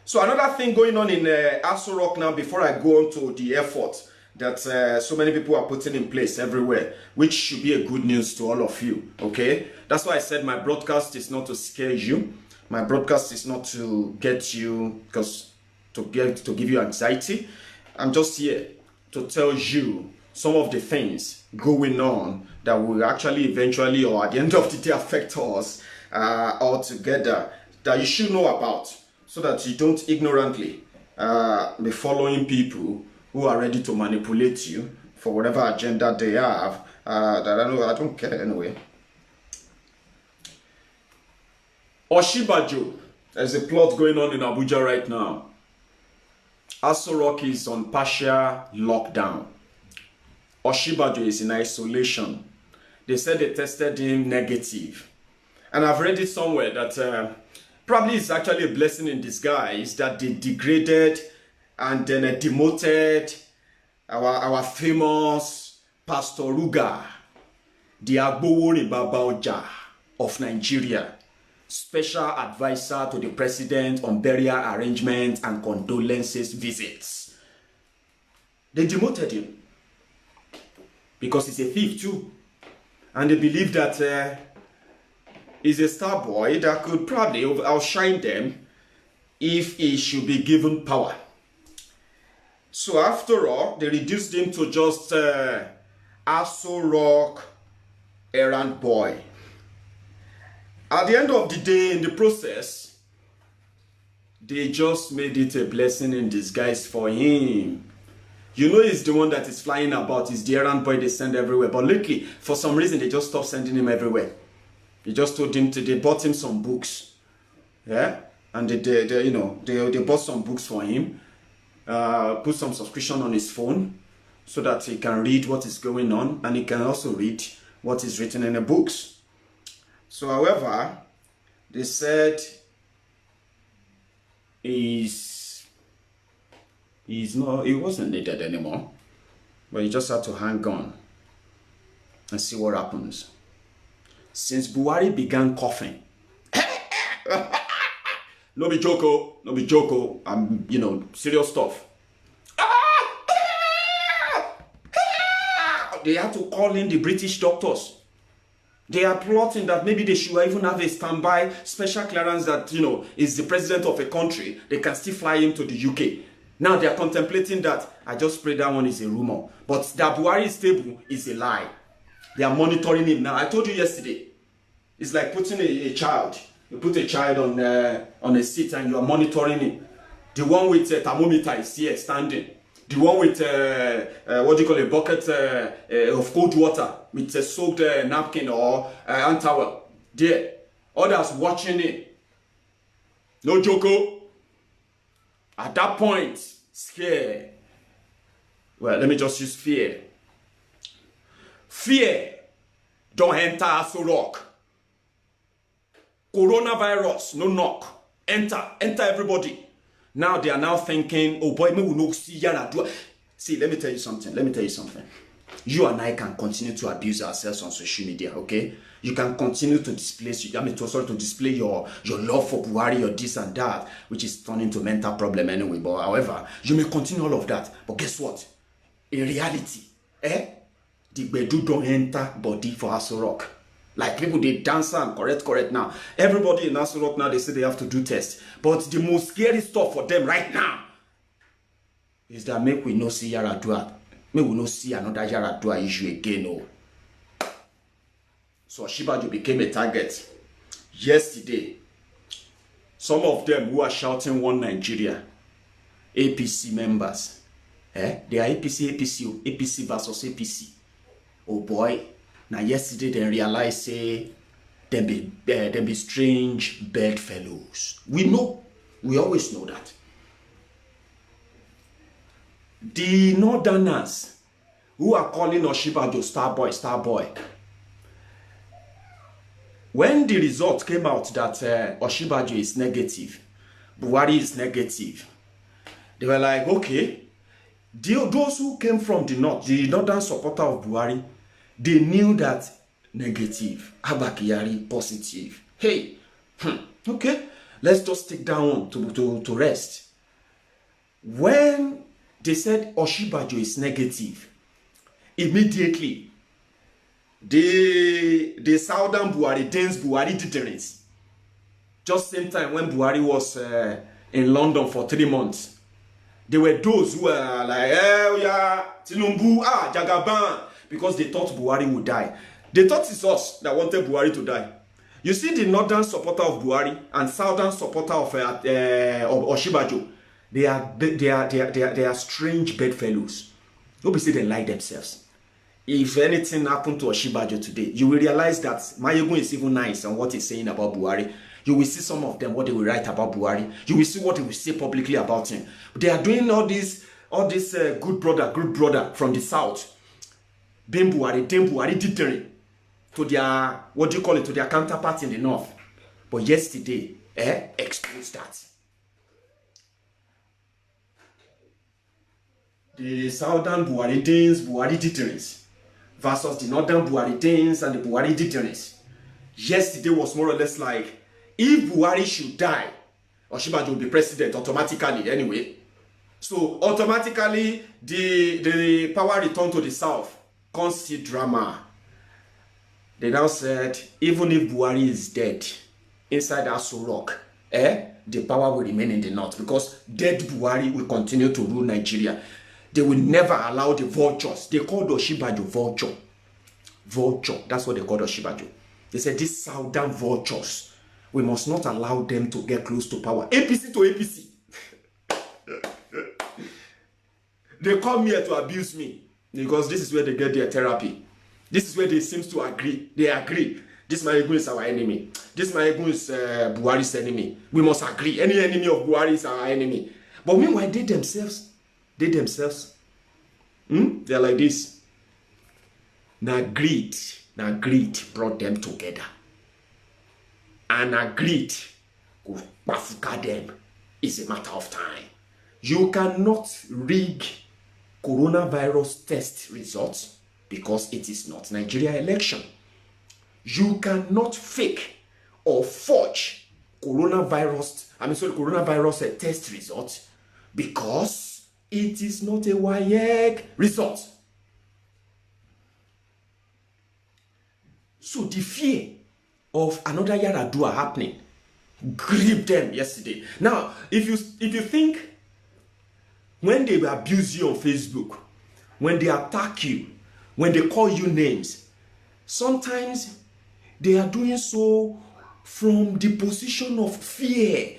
So another thing going on in Aso Rock now, before I go on to the effort that so many people are putting in place everywhere, which should be a good news to all of you. Okay, that's why I said my broadcast is not to scare you. My broadcast is not to get you, to give you anxiety. I'm just here to tell you some of the things going on that will actually eventually, or at the end of the day, affect us altogether, that you should know about, so that you don't ignorantly be following people who are ready to manipulate you for whatever agenda they have. That I don't care anyway. Oshibajo, there's a plot going on in Abuja right now. Aso Rock is on partial lockdown. Oshibajo is in isolation. They said they tested him negative. And I've read it somewhere that probably it's actually a blessing in disguise that they degraded and then demoted our famous Pastor Ruga, the Agbowori Babaoja of Nigeria, special advisor to the president on burial arrangements and condolences visits. They demoted him because he's a thief too. And they believe that he's a star boy that could probably outshine them if he should be given power. So after all, they reduced him to just Aso Rock errand boy. At the end of the day, in the process, they just made it a blessing in disguise for him. You know he's the one that is flying about. He's the errand boy they send everywhere. But lately, for some reason, they just stopped sending him everywhere. They just told him they bought him some books. Yeah? And they bought some books for him. Put some subscription on his phone so that he can read what is going on. And he can also read what is written in the books. So, however, they said he wasn't needed anymore, but he just had to hang on and see what happens. Since Buhari began coughing, no be joko, serious stuff. They had to call in the British doctors. They are plotting that maybe they should even have a standby special clearance that, is the president of a country. They can still fly him to the UK. Now they are contemplating that. I just pray that one is a rumor. But that Buhari is stable is a lie. They are monitoring him now. I told you yesterday. It's like putting a child. You put a child on a seat and you are monitoring him. The one with a thermometer is here standing. The one with a bucket of cold water with a soaked napkin or hand towel. There. Others watching it. No joko. At that point, scare. Well, let me just use fear. Fear don't enter Aso Rock. Coronavirus, no knock. Enter everybody. Now they are now thinking, oh boy, me will not see Yaradua. See, let me tell you something. You and I can continue to abuse ourselves on social media, okay? You can continue to display, to display your love for Buhari or this and that, which is turning to mental problem anyway. But however, you may continue all of that. But guess what? In reality, the Bedu don't enter body for Aso Rock. Like people, they dance and correct now. Everybody in Aso Rock now, they say they have to do tests. But the most scary stuff for them right now is that make we no see Yaradua. Make we no see another Yaradua issue again. Oh. So Osinbajo became a target. Yesterday, some of them who are shouting one Nigeria, APC members, they are APC versus APC. Oh boy, now yesterday they realized say them be strange bedfellows. We always know that. The Northerners who are calling Osinbajo star boy. When the result came out that Osinbajo is negative, Buhari is negative, they were like, okay, those who came from the north, the northern supporter of Buhari, they knew that negative, Abba Kyari positive. Hey, okay, let's just take that one to rest. When they said Osinbajo is negative, immediately, the southern Buhari, Danes Buhari deterrence. Just same time when Buhari was in London for 3 months, there were those who were like, yeah, Tinubu, Jagaban, because they thought Buhari would die. They thought it's us that wanted Buhari to die. You see the northern supporter of Buhari and southern supporter of Osinbajo, they are strange bedfellows. Nobody say they like themselves. If anything happened to Osinbajo today, you will realize that Mayegun is even nice on what he's saying about Buhari. You will see some of them, what they will write about Buhari. You will see what they will say publicly about him. They are doing all this good brother from the south. Being Buhari, dithering to their, to their counterparts in the north. But yesterday, exposed that. The southern Buhari deterrents versus the northern Buhari and the Buhari deterrents. Yesterday was more or less like, if Buhari should die, Osinbajo will be president automatically anyway. So automatically, the power return to the south. Constant drama. They now said, even if Buhari is dead, inside Aso Rock, the power will remain in the north because dead Buhari will continue to rule Nigeria. They will never allow the vultures. They called Osinbajo vulture. Vulture. That's what they called Osinbajo. They said these southern vultures, we must not allow them to get close to power. APC to APC. They come here to abuse me because this is where they get their therapy. This is where they seem to agree. They agree. This Mayegun is our enemy. This Mayegun is Buhari's enemy. We must agree. Any enemy of Buhari is our enemy. But meanwhile, they themselves, they're like this. Now greed brought them together. And greed will bafuka them. It's a matter of time. You cannot rig coronavirus test results because it is not Nigeria election. You cannot fake or forge coronavirus test results because it is not a WAEC result. So the fear of another Yaradua happening gripped them yesterday. Now, if you think when they abuse you on Facebook, when they attack you, when they call you names, sometimes they are doing so from the position of fear.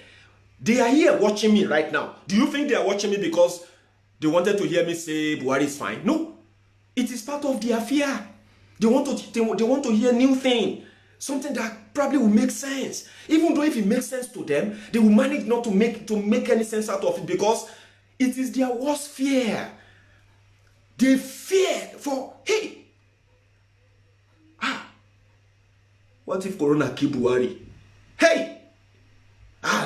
They are here watching me right now. Do you think they are watching me because they wanted to hear me say Buhari is fine? No. It is part of their fear. They want to hear new thing. Something that probably will make sense. Even though if it makes sense to them, they will manage not to make any sense out of it because it is their worst fear. They fear for, hey, what if Corona kill Buhari? Hey,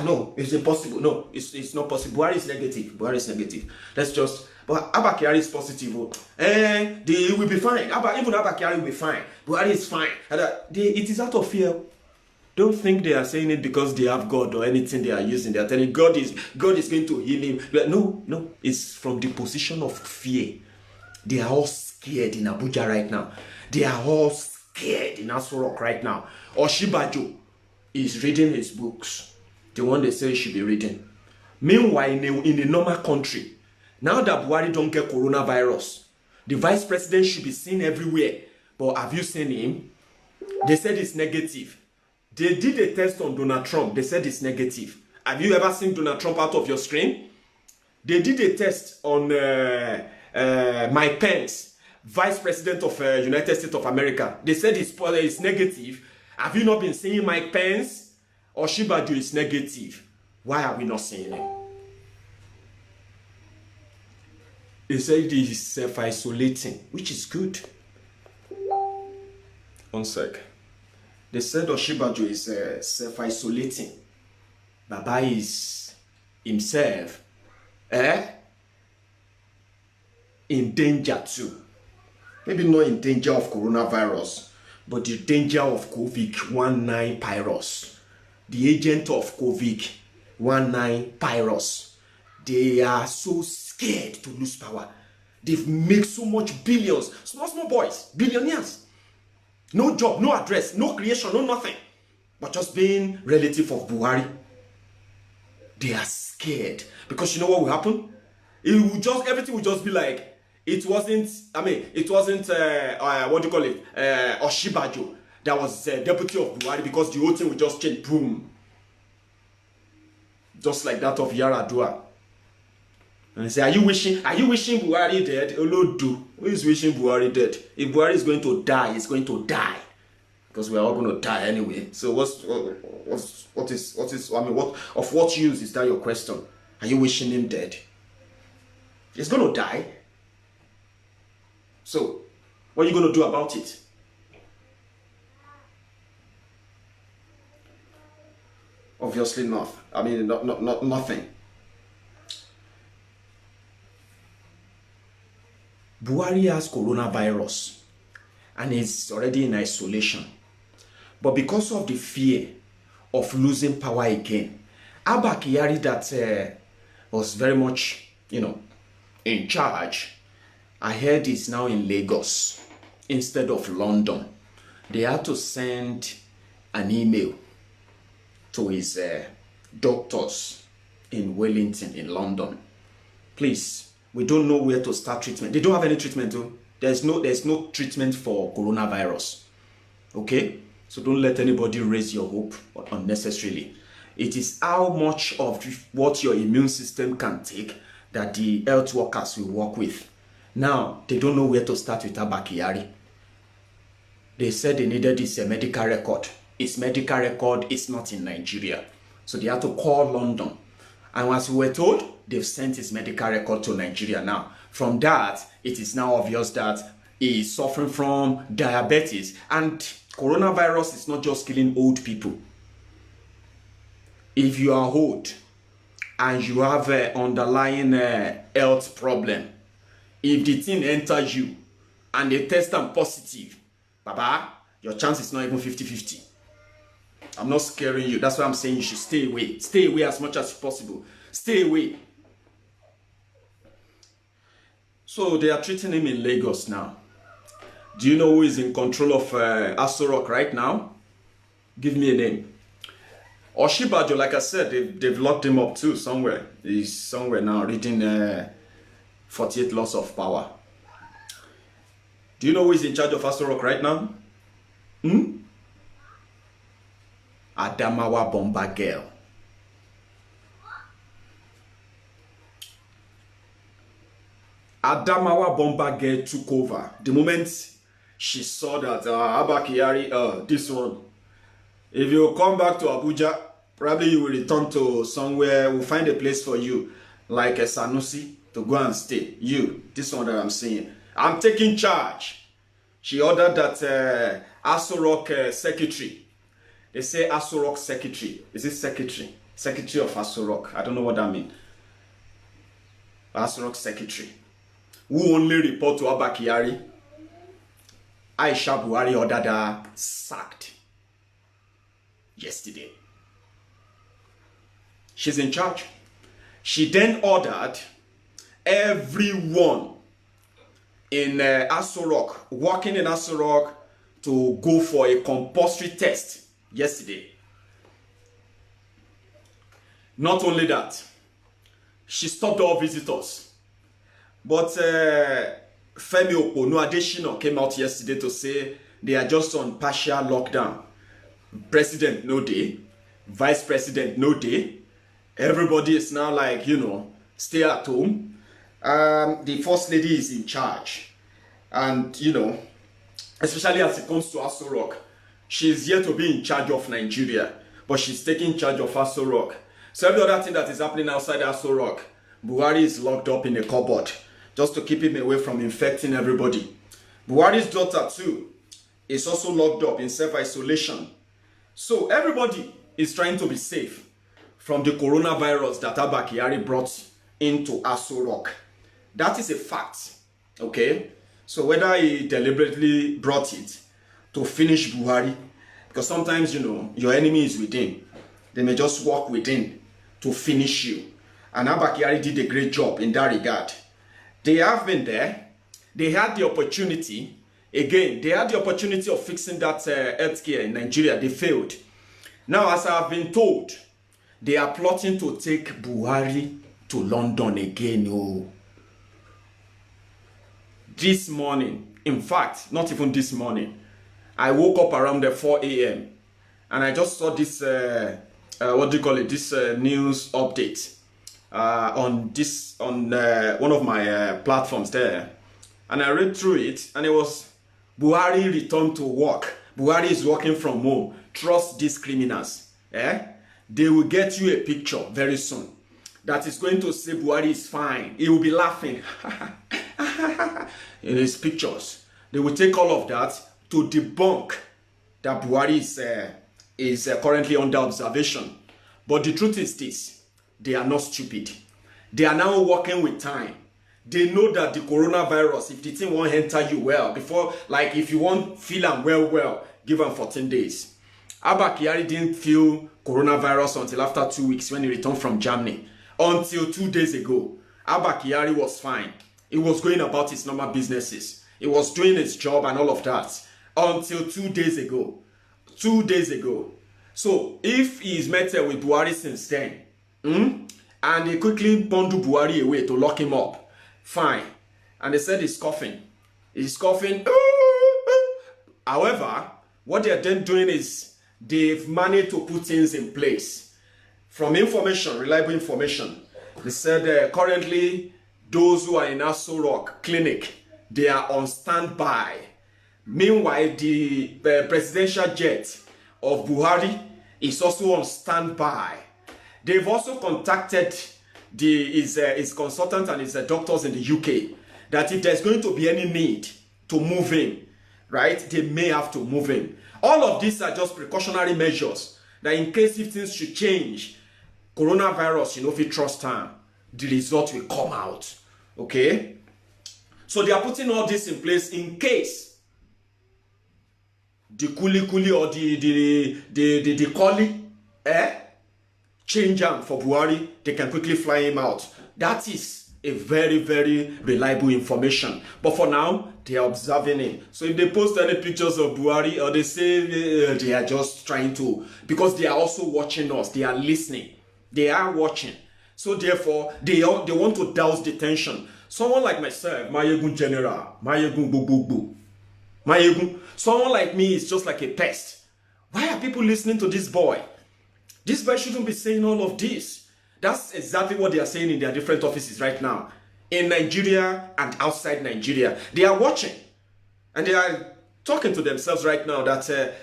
no, it's impossible. No, it's not possible. Buhari is negative. Buhari is negative. Let's just. But Abba Kyari is positive. They will be fine. Even Abba Kyari will be fine. Buhari is fine. It is out of fear. Don't think they are saying it because they have God or anything they are using. They are telling God is going to heal him. But no, it's from the position of fear. They are all scared in Abuja right now. They are all scared in Aso Rock right now. Oshibajo is reading his books, the one they say he should be reading. Meanwhile, in a normal country, now that Buhari don't get coronavirus, the vice president should be seen everywhere. But have you seen him? They said it's negative. They did a test on Donald Trump. They said it's negative. Have you ever seen Donald Trump out of your screen? They did a test on Mike Pence, Vice President of United States of America. They said it's negative. Have you not been seeing Mike Pence? Oshibajo is negative. Why are we not seeing him? They said he's self-isolating, which is good. One sec. They said Oshibajo is self-isolating. Baba is himself in danger too. Maybe not in danger of coronavirus, but the danger of COVID-19 virus. The agent of COVID-19 virus. They are so scared to lose power. They've made so much billions. Small boys, billionaires. No job, no address, no creation, no nothing. But just being relative of Buhari. They are scared. Because you know what will happen? Everything will just be like, it wasn't Oshibajo that was deputy of Buhari, because the whole thing will just change, boom. Just like that of Yaradua. And they say, are you wishing Buhari dead? Olodu, who is wishing Buhari dead? If Buhari is going to die, he's going to die. Because we are all going to die anyway. So what use is that your question? Are you wishing him dead? He's going to die. So, what are you going to do about it? Obviously not. Nothing. Buhari has coronavirus and is already in isolation. But because of the fear of losing power again, Abba Kyari that was very much, in charge, I heard is now in Lagos instead of London. They had to send an email to his doctors in Wellington, in London. Please, we don't know where to start treatment. They don't have any treatment though. There's no treatment for coronavirus. Okay? So don't let anybody raise your hope unnecessarily. It is how much of what your immune system can take that the health workers will work with. Now, they don't know where to start with Abba Kyari. They said they needed his medical record. His medical record is not in Nigeria. So they had to call London. And as we were told, they've sent his medical record to Nigeria now. From that, it is now obvious that he is suffering from diabetes. And coronavirus is not just killing old people. If you are old and you have an underlying health problem, if the thing enters you and they test them positive, Baba, your chance is not even 50-50. I'm not scaring you. That's why I'm saying you should stay away. Stay away as much as possible. Stay away. So they are treating him in Lagos now. Do you know who is in control of Aso Rock right now? Give me a name. Oshibajo, like I said, they've locked him up too somewhere. He's somewhere now reading 48 Laws of Power. Do you know who is in charge of Aso Rock right now? Adamawa Bomba Girl. Adamawa Bomba Girl took over. The moment she saw that Abba Kyari, this one, if you come back to Abuja, probably you will return to somewhere, we'll find a place for you, like a Sanusi, to go and stay. You, this one that I'm saying, I'm taking charge. She ordered that Aso Rock secretary, they say Aso Rock secretary, is it secretary? secretary of Aso-Rock. I don't know what that means. Aso-Rock secretary, who only report to Abba Kyari. Aisha Buhari ordered her sacked yesterday. She's in charge. She then ordered everyone in Aso-Rock, working in Aso-Rock, to go for a compulsory test yesterday. Not only that, she stopped all visitors. But Femi Oponu Adesina came out yesterday to say they are just on partial lockdown. President no day, vice president no day. Everybody is now like, stay at home. The first lady is in charge. And, especially as it comes to Aso-Rock, she's yet to be in charge of Nigeria, but she's taking charge of Aso-Rock. So every other thing that is happening outside Aso-Rock, Buhari is locked up in a cupboard just to keep him away from infecting everybody. Buhari's daughter too is also locked up in self-isolation. So everybody is trying to be safe from the coronavirus that Abba Kyari brought into Aso-Rock. That is a fact, okay? So whether he deliberately brought it to finish Buhari, because sometimes, your enemy is within. They may just walk within to finish you. And Abba Kyari did a great job in that regard. They have been there. They had the opportunity. Again, they had the opportunity of fixing that healthcare in Nigeria. They failed. Now, as I have been told, they are plotting to take Buhari to London again. Oh. This morning, in fact, not even this morning, I woke up around 4 a.m. and I just saw this, this news update on one of my platforms there. And I read through it, and it was Buhari returned to work. Buhari is working from home. Trust these criminals. They will get you a picture very soon that is going to say Buhari is fine. He will be laughing in his pictures. They will take all of that to debunk that Buhari is currently under observation. But the truth is this: they are not stupid. They are now working with time. They know that the coronavirus, if the thing won't enter you well, before, like if you won't feel and well, give them 14 days. Abba Kyari didn't feel coronavirus until after 2 weeks when he returned from Germany. Until 2 days ago, Abba Kyari was fine. He was going about his normal businesses. He was doing his job and all of that. Until 2 days ago. 2 days ago. So, if he is met with Buhari since then, and they quickly bundle Buhari away to lock him up, fine. And they said he's coughing. He's coughing. However, what they're then doing is they've managed to put things in place. From information, reliable information, they said currently those who are in Aso-Rock clinic, they are on standby. Meanwhile, the presidential jet of Buhari is also on standby. They've also contacted his consultant and his doctors in the UK that if there's going to be any need to move him, right, they may have to move him. All of these are just precautionary measures that in case if things should change, coronavirus, if you trust time, the result will come out. Okay? So they are putting all this in place in case the kuli or the collie change him for Buhari, they can quickly fly him out. That is a very, very reliable information. But for now, they are observing him. So if they post any pictures of Buhari or they say they are just trying to, because they are also watching us, they are listening, they are watching. So therefore, they want to douse the tension. Someone like myself, Mayegun General, Mayegun Gbogbo, Mayegun, someone like me is just like a pest. Why are people listening to this boy? This boy shouldn't be saying all of this. That's exactly what they are saying in their different offices right now. In Nigeria and outside Nigeria. They are watching. And they are talking to themselves right now that,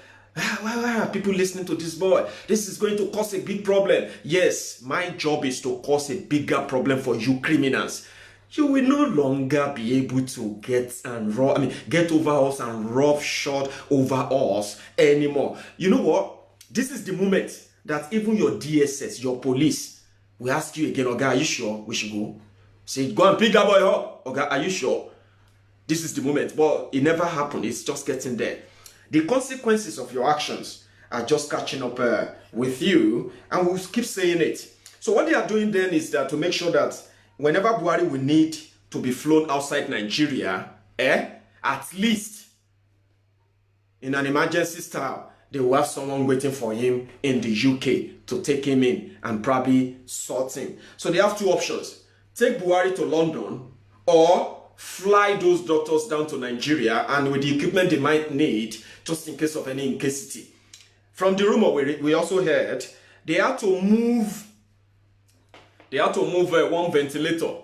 why are people listening to this boy? This is going to cause a big problem. Yes, my job is to cause a bigger problem for you criminals. You will no longer be able to get over us and roughshod over us anymore. You know what? This is the moment that even your DSS, your police, will ask you again, Oga, are you sure we should go? Say, go and pick that boy up. Oga, are you sure? This is the moment. But it never happened. It's just getting there. The consequences of your actions are just catching up with you, and we'll keep saying it. So what they are doing then is that to make sure that whenever Buhari will need to be flown outside Nigeria, at least in an emergency style, they will have someone waiting for him in the UK to take him in and probably sort him. So they have two options. Take Buhari to London or fly those doctors down to Nigeria and with the equipment they might need just in case of any incasity. From the rumor we also heard they had to move one ventilator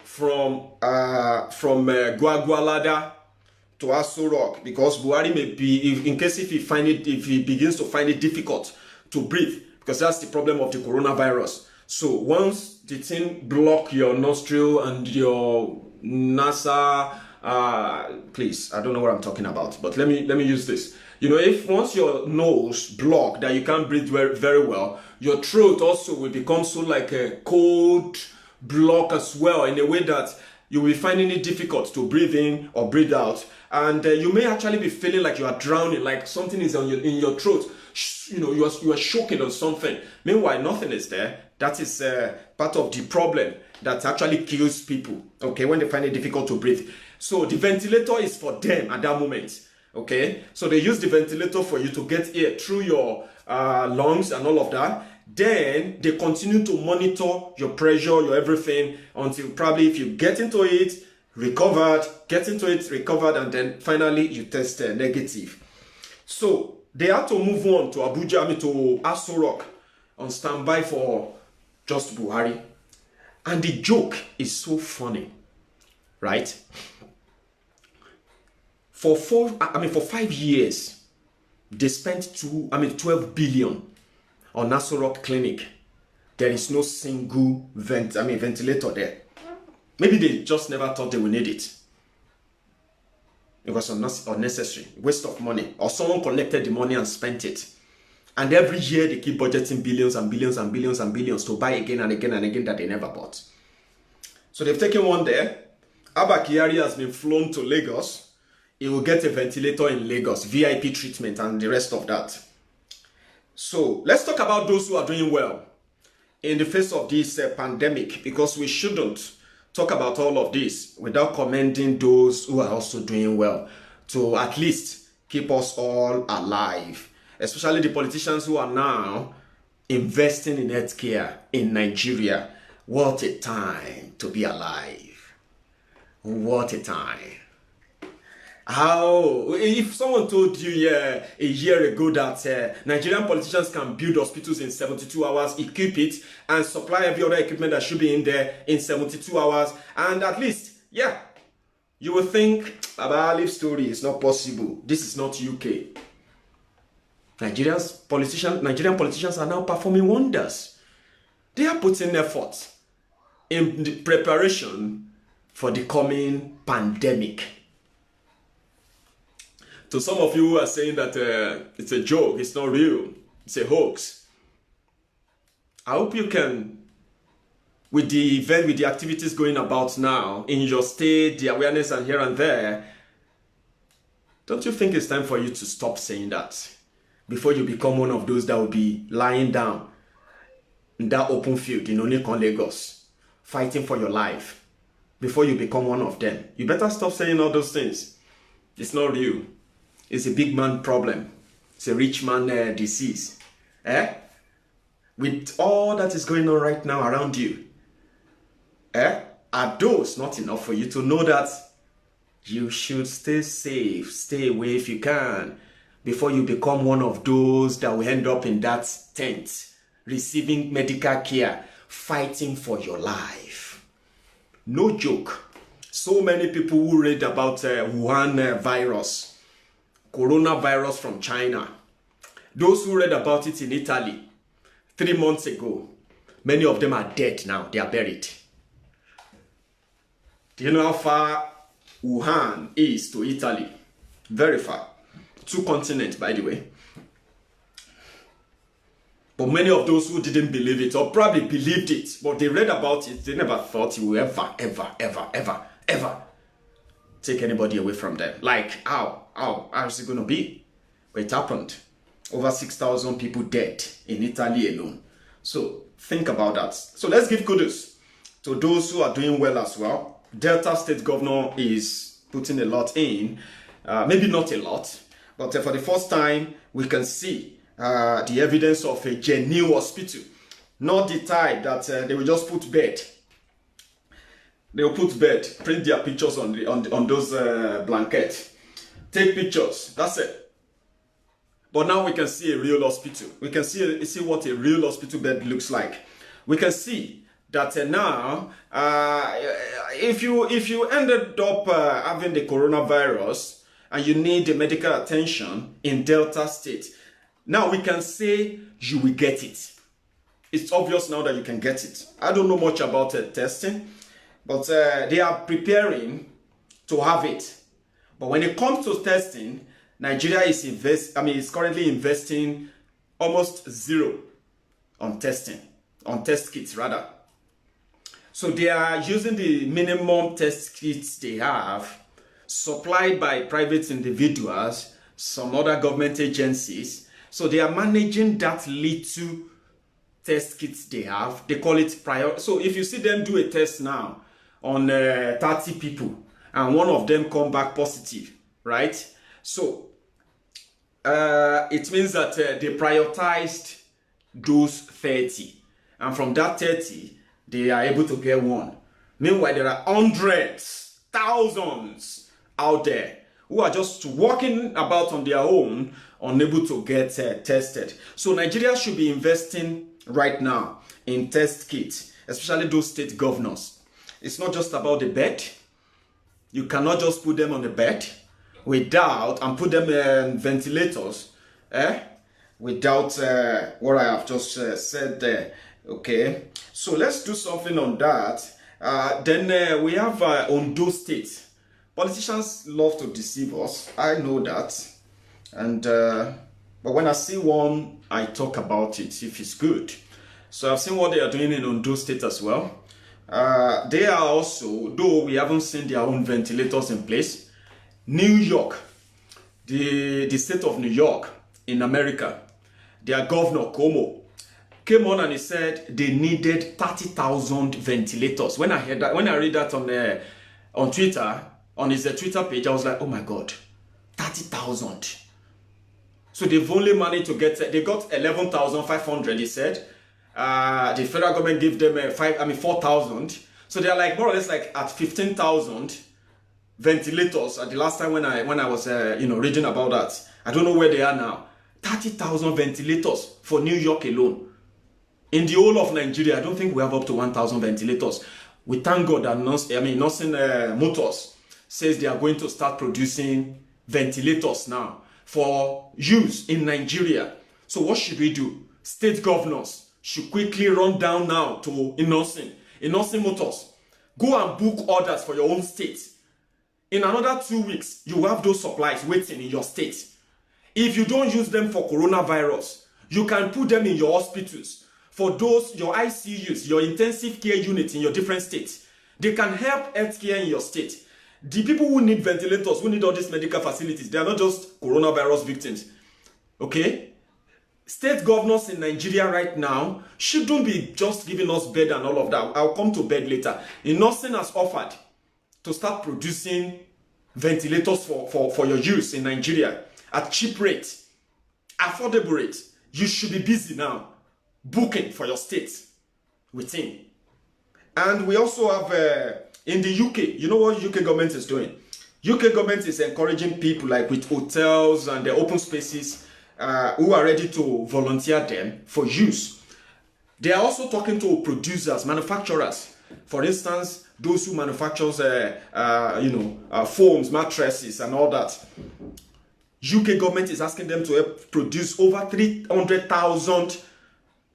from Gwagwalada to Aso Rock because Buhari may be, if he begins to find it difficult to breathe, because that's the problem of the coronavirus. So once the thing block your nostril and your NASA, please, I don't know what I'm talking about, but let me use this. You know, if once your nose blocked that you can't breathe very, very well, your throat also will become so like a cold block as well, in a way that you will be finding it difficult to breathe in or breathe out, and you may actually be feeling like you are drowning, like something is in your throat. You know, you are choking on something. Meanwhile, nothing is there. That is part of the problem that actually kills people. Okay, when they find it difficult to breathe. So the ventilator is for them at that moment. Okay, so they use the ventilator for you to get air through your lungs and all of that. Then they continue to monitor your pressure, your everything, until probably if you get into it, recovered, and then finally you test negative. So they had to move on to Abuja, to Aso Rock, on standby for just Buhari. And the joke is so funny, right? For 5 years, they spent 12 billion on Aso Rock Clinic. There is no single ventilator there. Maybe they just never thought they would need it. It was unnecessary, waste of money, or someone collected the money and spent it. And every year they keep budgeting billions and billions and billions and billions to buy again and again and again that they never bought. So they've taken one there. Abba Kyari has been flown to Lagos. He will get a ventilator in Lagos, VIP treatment and the rest of that. So let's talk about those who are doing well in the face of this pandemic, because we shouldn't talk about all of this without commending those who are also doing well to at least keep us all alive, especially the politicians who are now investing in healthcare in Nigeria. What a time to be alive. What a time. How, if someone told you a year ago that Nigerian politicians can build hospitals in 72 hours, equip it, and supply every other equipment that should be in there in 72 hours, and at least, you will think, Baba, live story is not possible. This is not UK. Nigerian politicians are now performing wonders. They are putting effort in the preparation for the coming pandemic. So some of you are saying that it's a joke, it's not real, it's a hoax. I hope you can, with the event, with the activities going about now in your state, the awareness and here and there, don't you think it's time for you to stop saying that before you become one of those that will be lying down in that open field in Onikon, Lagos, fighting for your life? Before you become one of them, you better stop saying all those things. It's not real. It's a big man problem. It's a rich man disease. With all that is going on right now around you, are those not enough for you to know that you should stay safe, stay away if you can, before you become one of those that will end up in that tent, receiving medical care, fighting for your life? No joke. So many people who read about Wuhan virus, coronavirus from China, those who read about it in Italy 3 months ago, many of them are dead now. They are buried. Do you know how far Wuhan is to Italy? Very far. 2 continents, by the way. But many of those who didn't believe it, or probably believed it, but they read about it, they never thought it will ever take anybody away from them. Like, how is it going to be? But it happened. Over 6,000 people dead in Italy alone. So think about that. So let's give kudos to those who are doing well as well. Delta State Governor is putting a lot in. Maybe not a lot, but for the first time, we can see the evidence of a genuine hospital. Not the type that they will just put bed. They will put bed, print their pictures on those blankets. Take pictures, that's it. But now we can see a real hospital. We can see what a real hospital bed looks like. We can see that now, if you ended up having the coronavirus and you need the medical attention in Delta State, now we can say you will get it. It's obvious now that you can get it. I don't know much about testing, but they are preparing to have it. But when it comes to testing, Nigeria is currently investing almost zero on testing, on test kits rather. So they are using the minimum test kits they have, supplied by private individuals, some other government agencies. So they are managing that little test kits they have. They call it prior. So if you see them do a test now on 30 people and one of them come back positive, right? So it means that they prioritized those 30. And from that 30, they are able to get one. Meanwhile, there are hundreds, thousands out there who are just walking about on their own, unable to get tested. So Nigeria should be investing right now in test kits, especially those state governors. It's not just about the bed. You cannot just put them on the bed without, and put them in ventilators, without what I have just said there. Okay, so let's do something on that. Then we have Ondo State. Politicians love to deceive us. I know that. And but when I see one, I talk about it if it's good. So I've seen what they are doing in Ondo State as well. They are also, though we haven't seen their own ventilators in place, New York, the state of New York in America, their governor Cuomo came on and he said they needed 30,000 ventilators. When I heard that, when I read that on Twitter, on his Twitter page, I was like, oh my God, 30,000. So they've only managed to get, they got 11,500, he said. The federal government gave them 4,000. So they're like more or less like at 15,000 ventilators at the last time when I was reading about that. I don't know where they are now. 30,000 ventilators for New York alone. In the whole of Nigeria, I don't think we have up to 1,000 ventilators. We thank God that Nursing Motors says they are going to start producing ventilators now for use in Nigeria. So what should we do? State governors should quickly run down now to Nursing Motors. Go and book orders for your own state. In another 2 weeks, you have those supplies waiting in your state. If you don't use them for coronavirus, you can put them in your hospitals. For those, your ICUs, your intensive care units in your different states. They can help healthcare in your state. The people who need ventilators, who need all these medical facilities, they are not just coronavirus victims. Okay? State governors in Nigeria right now shouldn't be just giving us bed and all of that. I'll come to bed later. Nursing has offered to start producing ventilators for your use in Nigeria at cheap rate, affordable rate. You should be busy now booking for your state with him. And we also have in the UK, you know what UK government is doing? UK government is encouraging people like with hotels and the open spaces who are ready to volunteer them for use. They are also talking to producers, manufacturers. For instance, those who manufactures foams, mattresses and all that. UK government is asking them to help produce over 300,000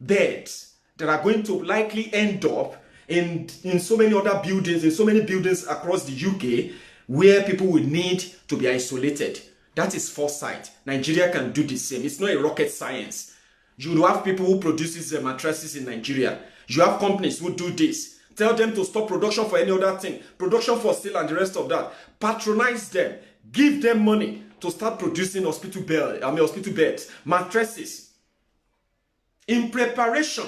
beds that are going to likely end up in so many other buildings, in so many buildings across the UK where people will need to be isolated. That is foresight. Nigeria can do the same. It's not a rocket science. You have people who produces mattresses in Nigeria. You have companies who do this. Tell them to stop production for any other thing. Production for steel and the rest of that. Patronize them. Give them money to start producing hospital beds, mattresses. In preparation.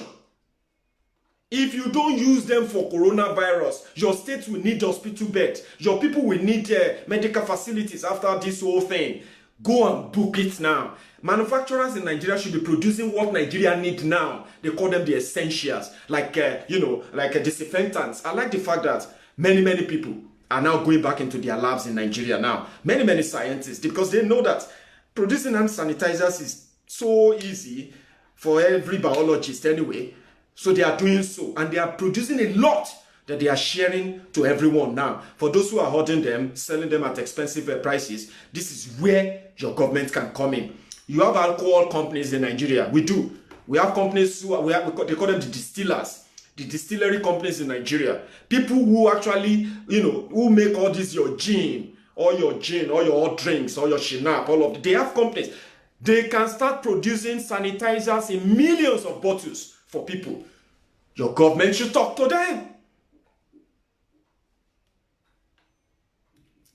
If you don't use them for coronavirus, your state will need hospital beds. Your people will need medical facilities after this whole thing. Go and book it now. Manufacturers in Nigeria should be producing what Nigeria need now. They call them the essentials, like disinfectants. I like the fact that many people are now going back into their labs in Nigeria now. Many scientists, because they know that producing hand sanitizers is so easy for every biologist anyway. So they are doing so, and they are producing a lot that they are sharing to everyone now. For those who are hoarding them, selling them at expensive prices, this is where your government can come in. You have alcohol companies in Nigeria. We do. We have companies who they call them the distillers, the distillery companies in Nigeria. People who actually, who make all this your gin, or your hot drinks, or your shinap, all of it. They have companies. They can start producing sanitizers in millions of bottles for people. Your government should talk to them.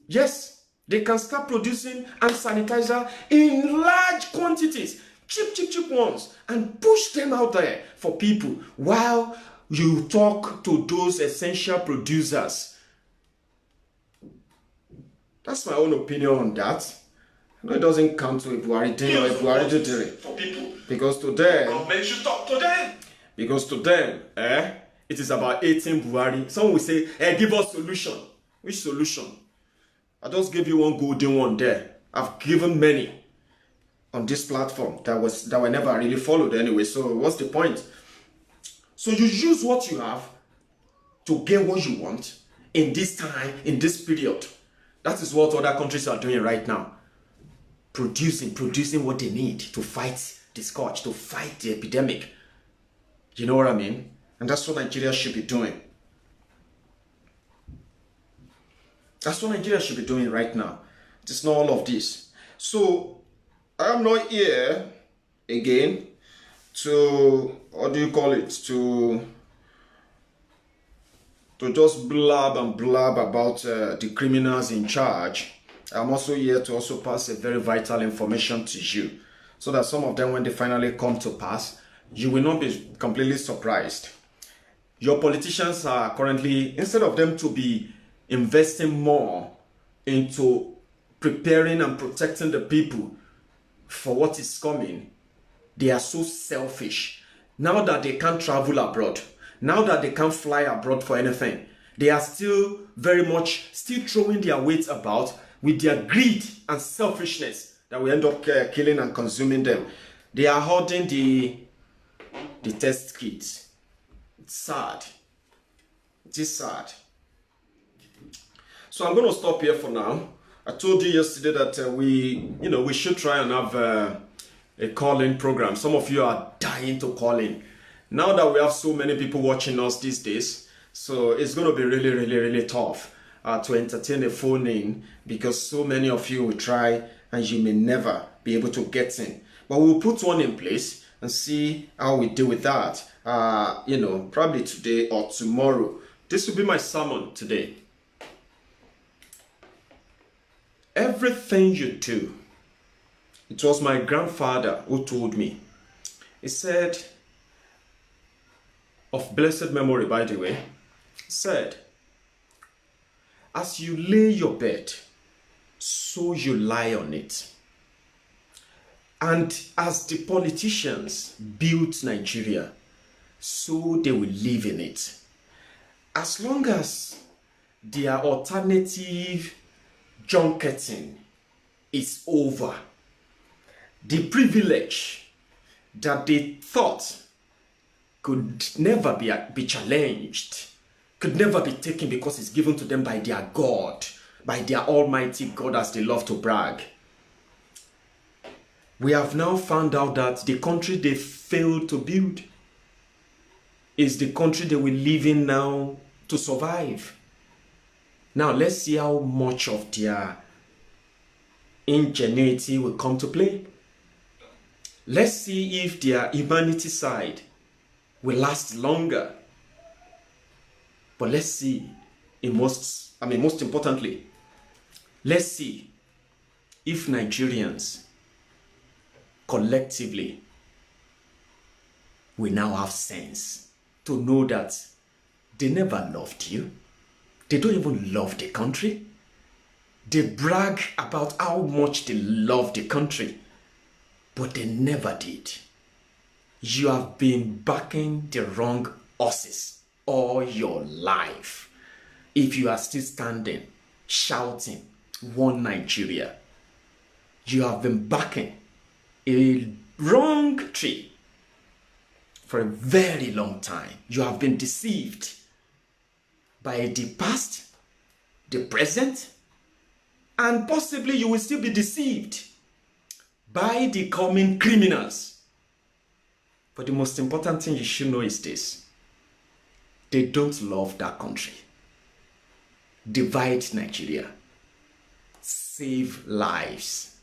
Yes, they can start producing hand sanitizer in large quantities, cheap ones, and push them out there for people while you talk to those essential producers. That's my own opinion on that. No, it doesn't count to a Buhari thing or a Buhari Duterte. For people. Because to them, government should talk to them. Because to them, it is about 18 Buhari. Someone will say, give us solution. Which solution? I just gave you one golden one there. I've given many on this platform that were never really followed anyway. So what's the point? So you use what you have to get what you want in this time, in this period. That is what other countries are doing right now. Producing what they need to fight the scourge, to fight the epidemic. You know what I mean? And that's what Nigeria should be doing. That's what Nigeria should be doing right now. It's not all of this. So, I'm not here again to, what do you call it? To just blab about the criminals in charge. I'm also here to also pass a very vital information to you, so that some of them, when they finally come to pass, you will not be completely surprised. Your politicians are currently, instead of them to be investing more into preparing and protecting the people for what is coming, they are so selfish. Now that they can't travel abroad, now that they can't fly abroad for anything, they are still very much throwing their weight about with their greed and selfishness that will end up killing and consuming them. They are hoarding the test kits. It's sad. It is sad. So I'm going to stop here for now. I told you yesterday that we should try and have a call-in program. Some of you are dying to call in. Now that we have so many people watching us these days, so it's going to be really tough to entertain a phone in, because so many of you will try and you may never be able to get in. But we'll put one in place and see how we deal with that. Probably today or tomorrow. This will be my sermon today. Everything you do, it was my grandfather who told me. He said, of blessed memory by the way, said, as you lay your bed, so you lie on it. And as the politicians built Nigeria, so they will live in it. As long as their alternative junketing is over, the privilege that they thought could never be challenged, could never be taken because it's given to them by their God, by their almighty God, as they love to brag. We have now found out that the country they failed to build is the country they will live in now to survive. Now let's see how much of their ingenuity will come to play. Let's see if their humanity side will last longer. But let's see, most importantly, let's see if Nigerians collectively will now have sense to know that they never loved you. They don't even love the country. They brag about how much they love the country, but they never did. You have been backing the wrong horses all your life. If you are still standing, shouting, "One Nigeria," you have been backing a wrong tree for a very long time. You have been deceived by the past, the present, and possibly you will still be deceived by the coming criminals. But the most important thing you should know is this: they don't love that country. Divide Nigeria. Save lives.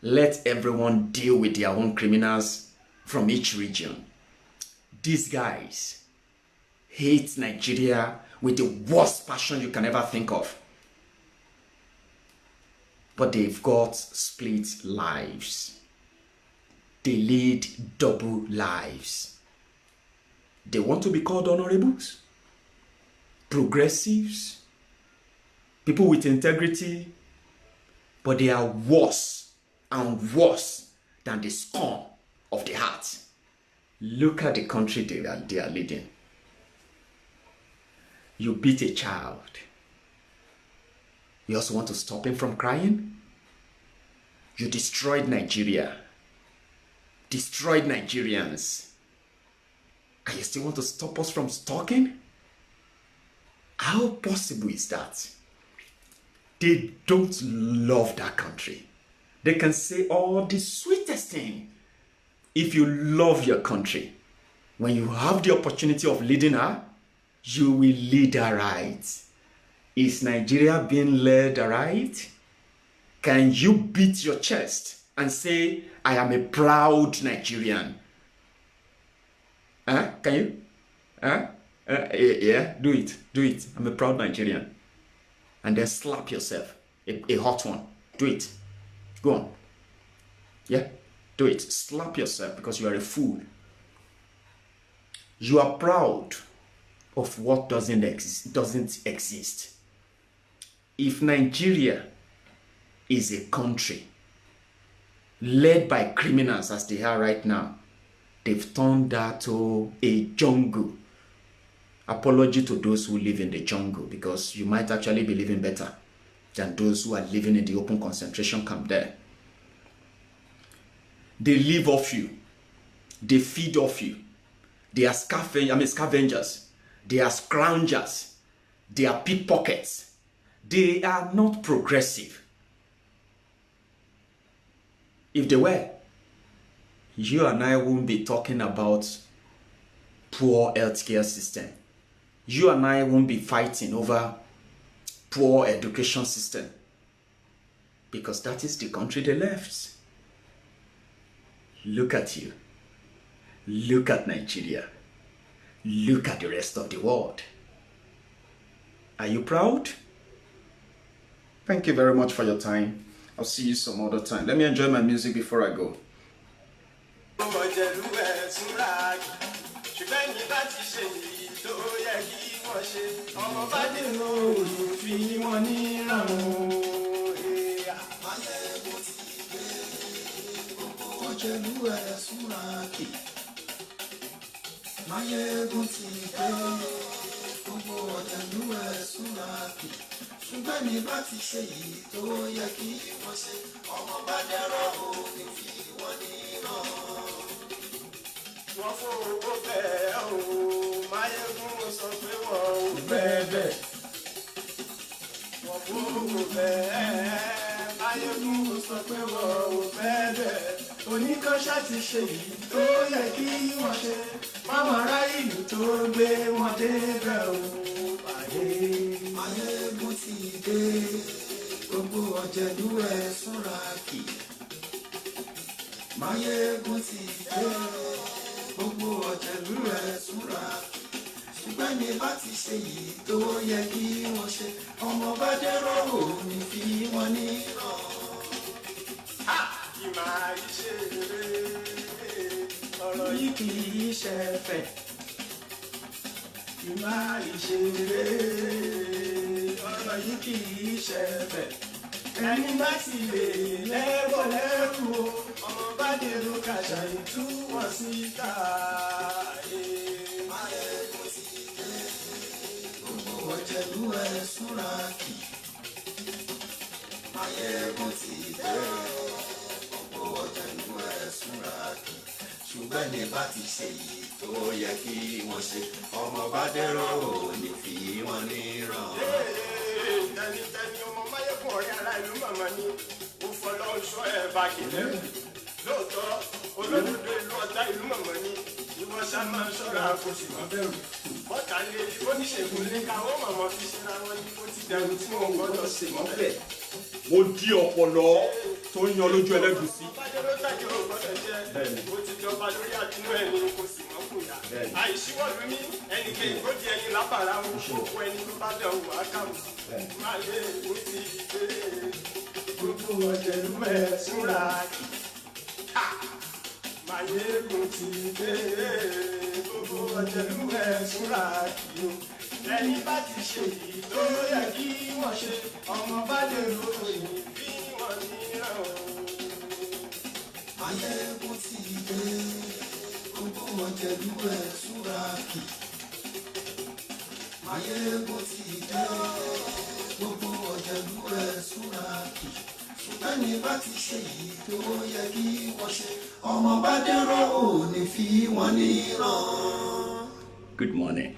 Let everyone deal with their own criminals from each region. These guys hate Nigeria with the worst passion you can ever think of. But they've got split lives. They lead double lives. They want to be called honorables, progressives, people with integrity, but they are worse and worse than the scum of the heart. Look at the country they are leading. You beat a child. You also want to stop him from crying? You destroyed Nigeria. Destroyed Nigerians. And you still want to stop us from talking? How possible is that? They don't love that country. They can say all the sweetest thing. If you love your country, when you have the opportunity of leading her, you will lead her right. Is Nigeria being led right? Can you beat your chest and say, "I am a proud Nigerian"? Can you? Yeah, do it. I'm a proud Nigerian. And then slap yourself. A hot one. Do it. Go on. Yeah, do it. Slap yourself because you are a fool. You are proud of what doesn't exist. If Nigeria is a country led by criminals as they are right now, they've turned that to a jungle. Apology to those who live in the jungle, because you might actually be living better than those who are living in the open concentration camp there. They live off you. They feed off you. They are scavengers. They are scroungers. They are pickpockets. They are not progressive. If they were, you and I won't be talking about poor healthcare system. You and I won't be fighting over poor education system, because that is the country they left. Look at you. Look at Nigeria. Look at the rest of the world. Are you proud? Thank you very much for your time. I'll see you some other time. Let me enjoy my music before I go. Ṣùgbọ́n ní bá ti ṣe yìí tó yẹ kí wọ́n ṣe, ọmọ bá dẹ́rọ̀ òní fi wọ́n níran. Wọ́n fowó bẹ́ẹ̀ o, Máyégún sọ pé wọ́n ò fẹ́ bẹ́ẹ̀. Wọ́n fowó bẹ́ẹ̀, Máyégún sọ pé wọ́n ò fẹ́ bẹ́ẹ̀. Oníkanṣá ti ṣe yìí tó yẹ kí wọ́n ṣe, máma ará ìlú tó gbé wọn débẹ̀ o. Máyégún ti dé, gbogbo ọ̀jẹ̀lú ẹ̀ súnra kì. Máyégún ti dé, gbogbo ọ̀jẹ̀lú ẹ̀ súnra. Ṣùgbọ́n ní bá ti ṣe yìí tó yẹ kí wọ́n ṣe, ọmọ bá dẹ́rọ̀ òní fi wọ́n ní ràn. Kì máa ṣe eré, ọ̀rọ̀ yìí kì í ṣe fẹ̀. Kì máa ṣe eré, ọ̀rọ̀ yìí kì í ṣe fẹ̀. Ẹni bá ti lè lẹ́bọ̀ lẹ́rù o, ọmọ bá dèrò kàṣà ìtú wọn síta. Máyégún ti dé, gbogbo ọ̀jẹ̀lú ẹ̀ súnra kì. Máyégún ti dé, gbogbo ọ̀jẹ̀lú ẹ̀ súnra kì. Ṣùgbọ́n ní bá ti ṣe yìí tó yẹ kí wọ́n ṣe, ọmọ bá dẹ́rọ̀ òní fi wọ́n ní ràn. Tẹnitẹni ọmọ Máyégún ọ̀rẹ́ ara ìlú màmá ni ó fọlọ́ ṣọ́ ẹ̀ báàgì lẹ́rù. Lóòótọ́ olódodo ìlú ọ̀tá ìlú màmá ni ìwọ ṣá máa ń ṣọ́ra kó sì má bẹ̀rù. Bọ́tà lè oníṣègùn lé káwọn màmá fi ṣera wọn ní kó ti dẹrù tí wọn gbọ́dọ̀ ṣe mọ́bẹ̀. mo di ọpọlọ tó ń yan lójú ẹlẹ́gùsí. Bájọ́rọ́ tàbí ò gbọ́dọ̀ jẹ́, ó ti jọba lórí àbínú ẹ̀ ní kò sì mọ́ kùnà. Àìsíwọ́lú ní ẹnìkẹ́ ìgbódi ẹyin lábàrá o, òkú ẹni ló bá dẹ̀ wò á kàwé. Máyégún ti dé, gbogbo ọ̀jẹ̀lú ẹ̀ súnra kì. Máyégún ti dé, gbogbo ọ̀jẹ̀lú ẹ̀ súnra kì. Ẹni bá ti ṣe èyí tó yẹ kí wọ́n ṣe, ọmọ bá lè ròyìn bí wọ́n níran o. Máyégún ti dé, gbogbo ọ̀jẹ̀lú ẹ̀ súnra kì. Máyégún ti dé, gbogbo ọ̀jẹ̀lú ẹ̀ súnra kì. Ṣùgbọ́n ní bá ti ṣe èyí tó yẹ kí wọ́n ṣe, ọmọ bá dẹ́rọ̀ òní fi wọ́n níran. Good morning.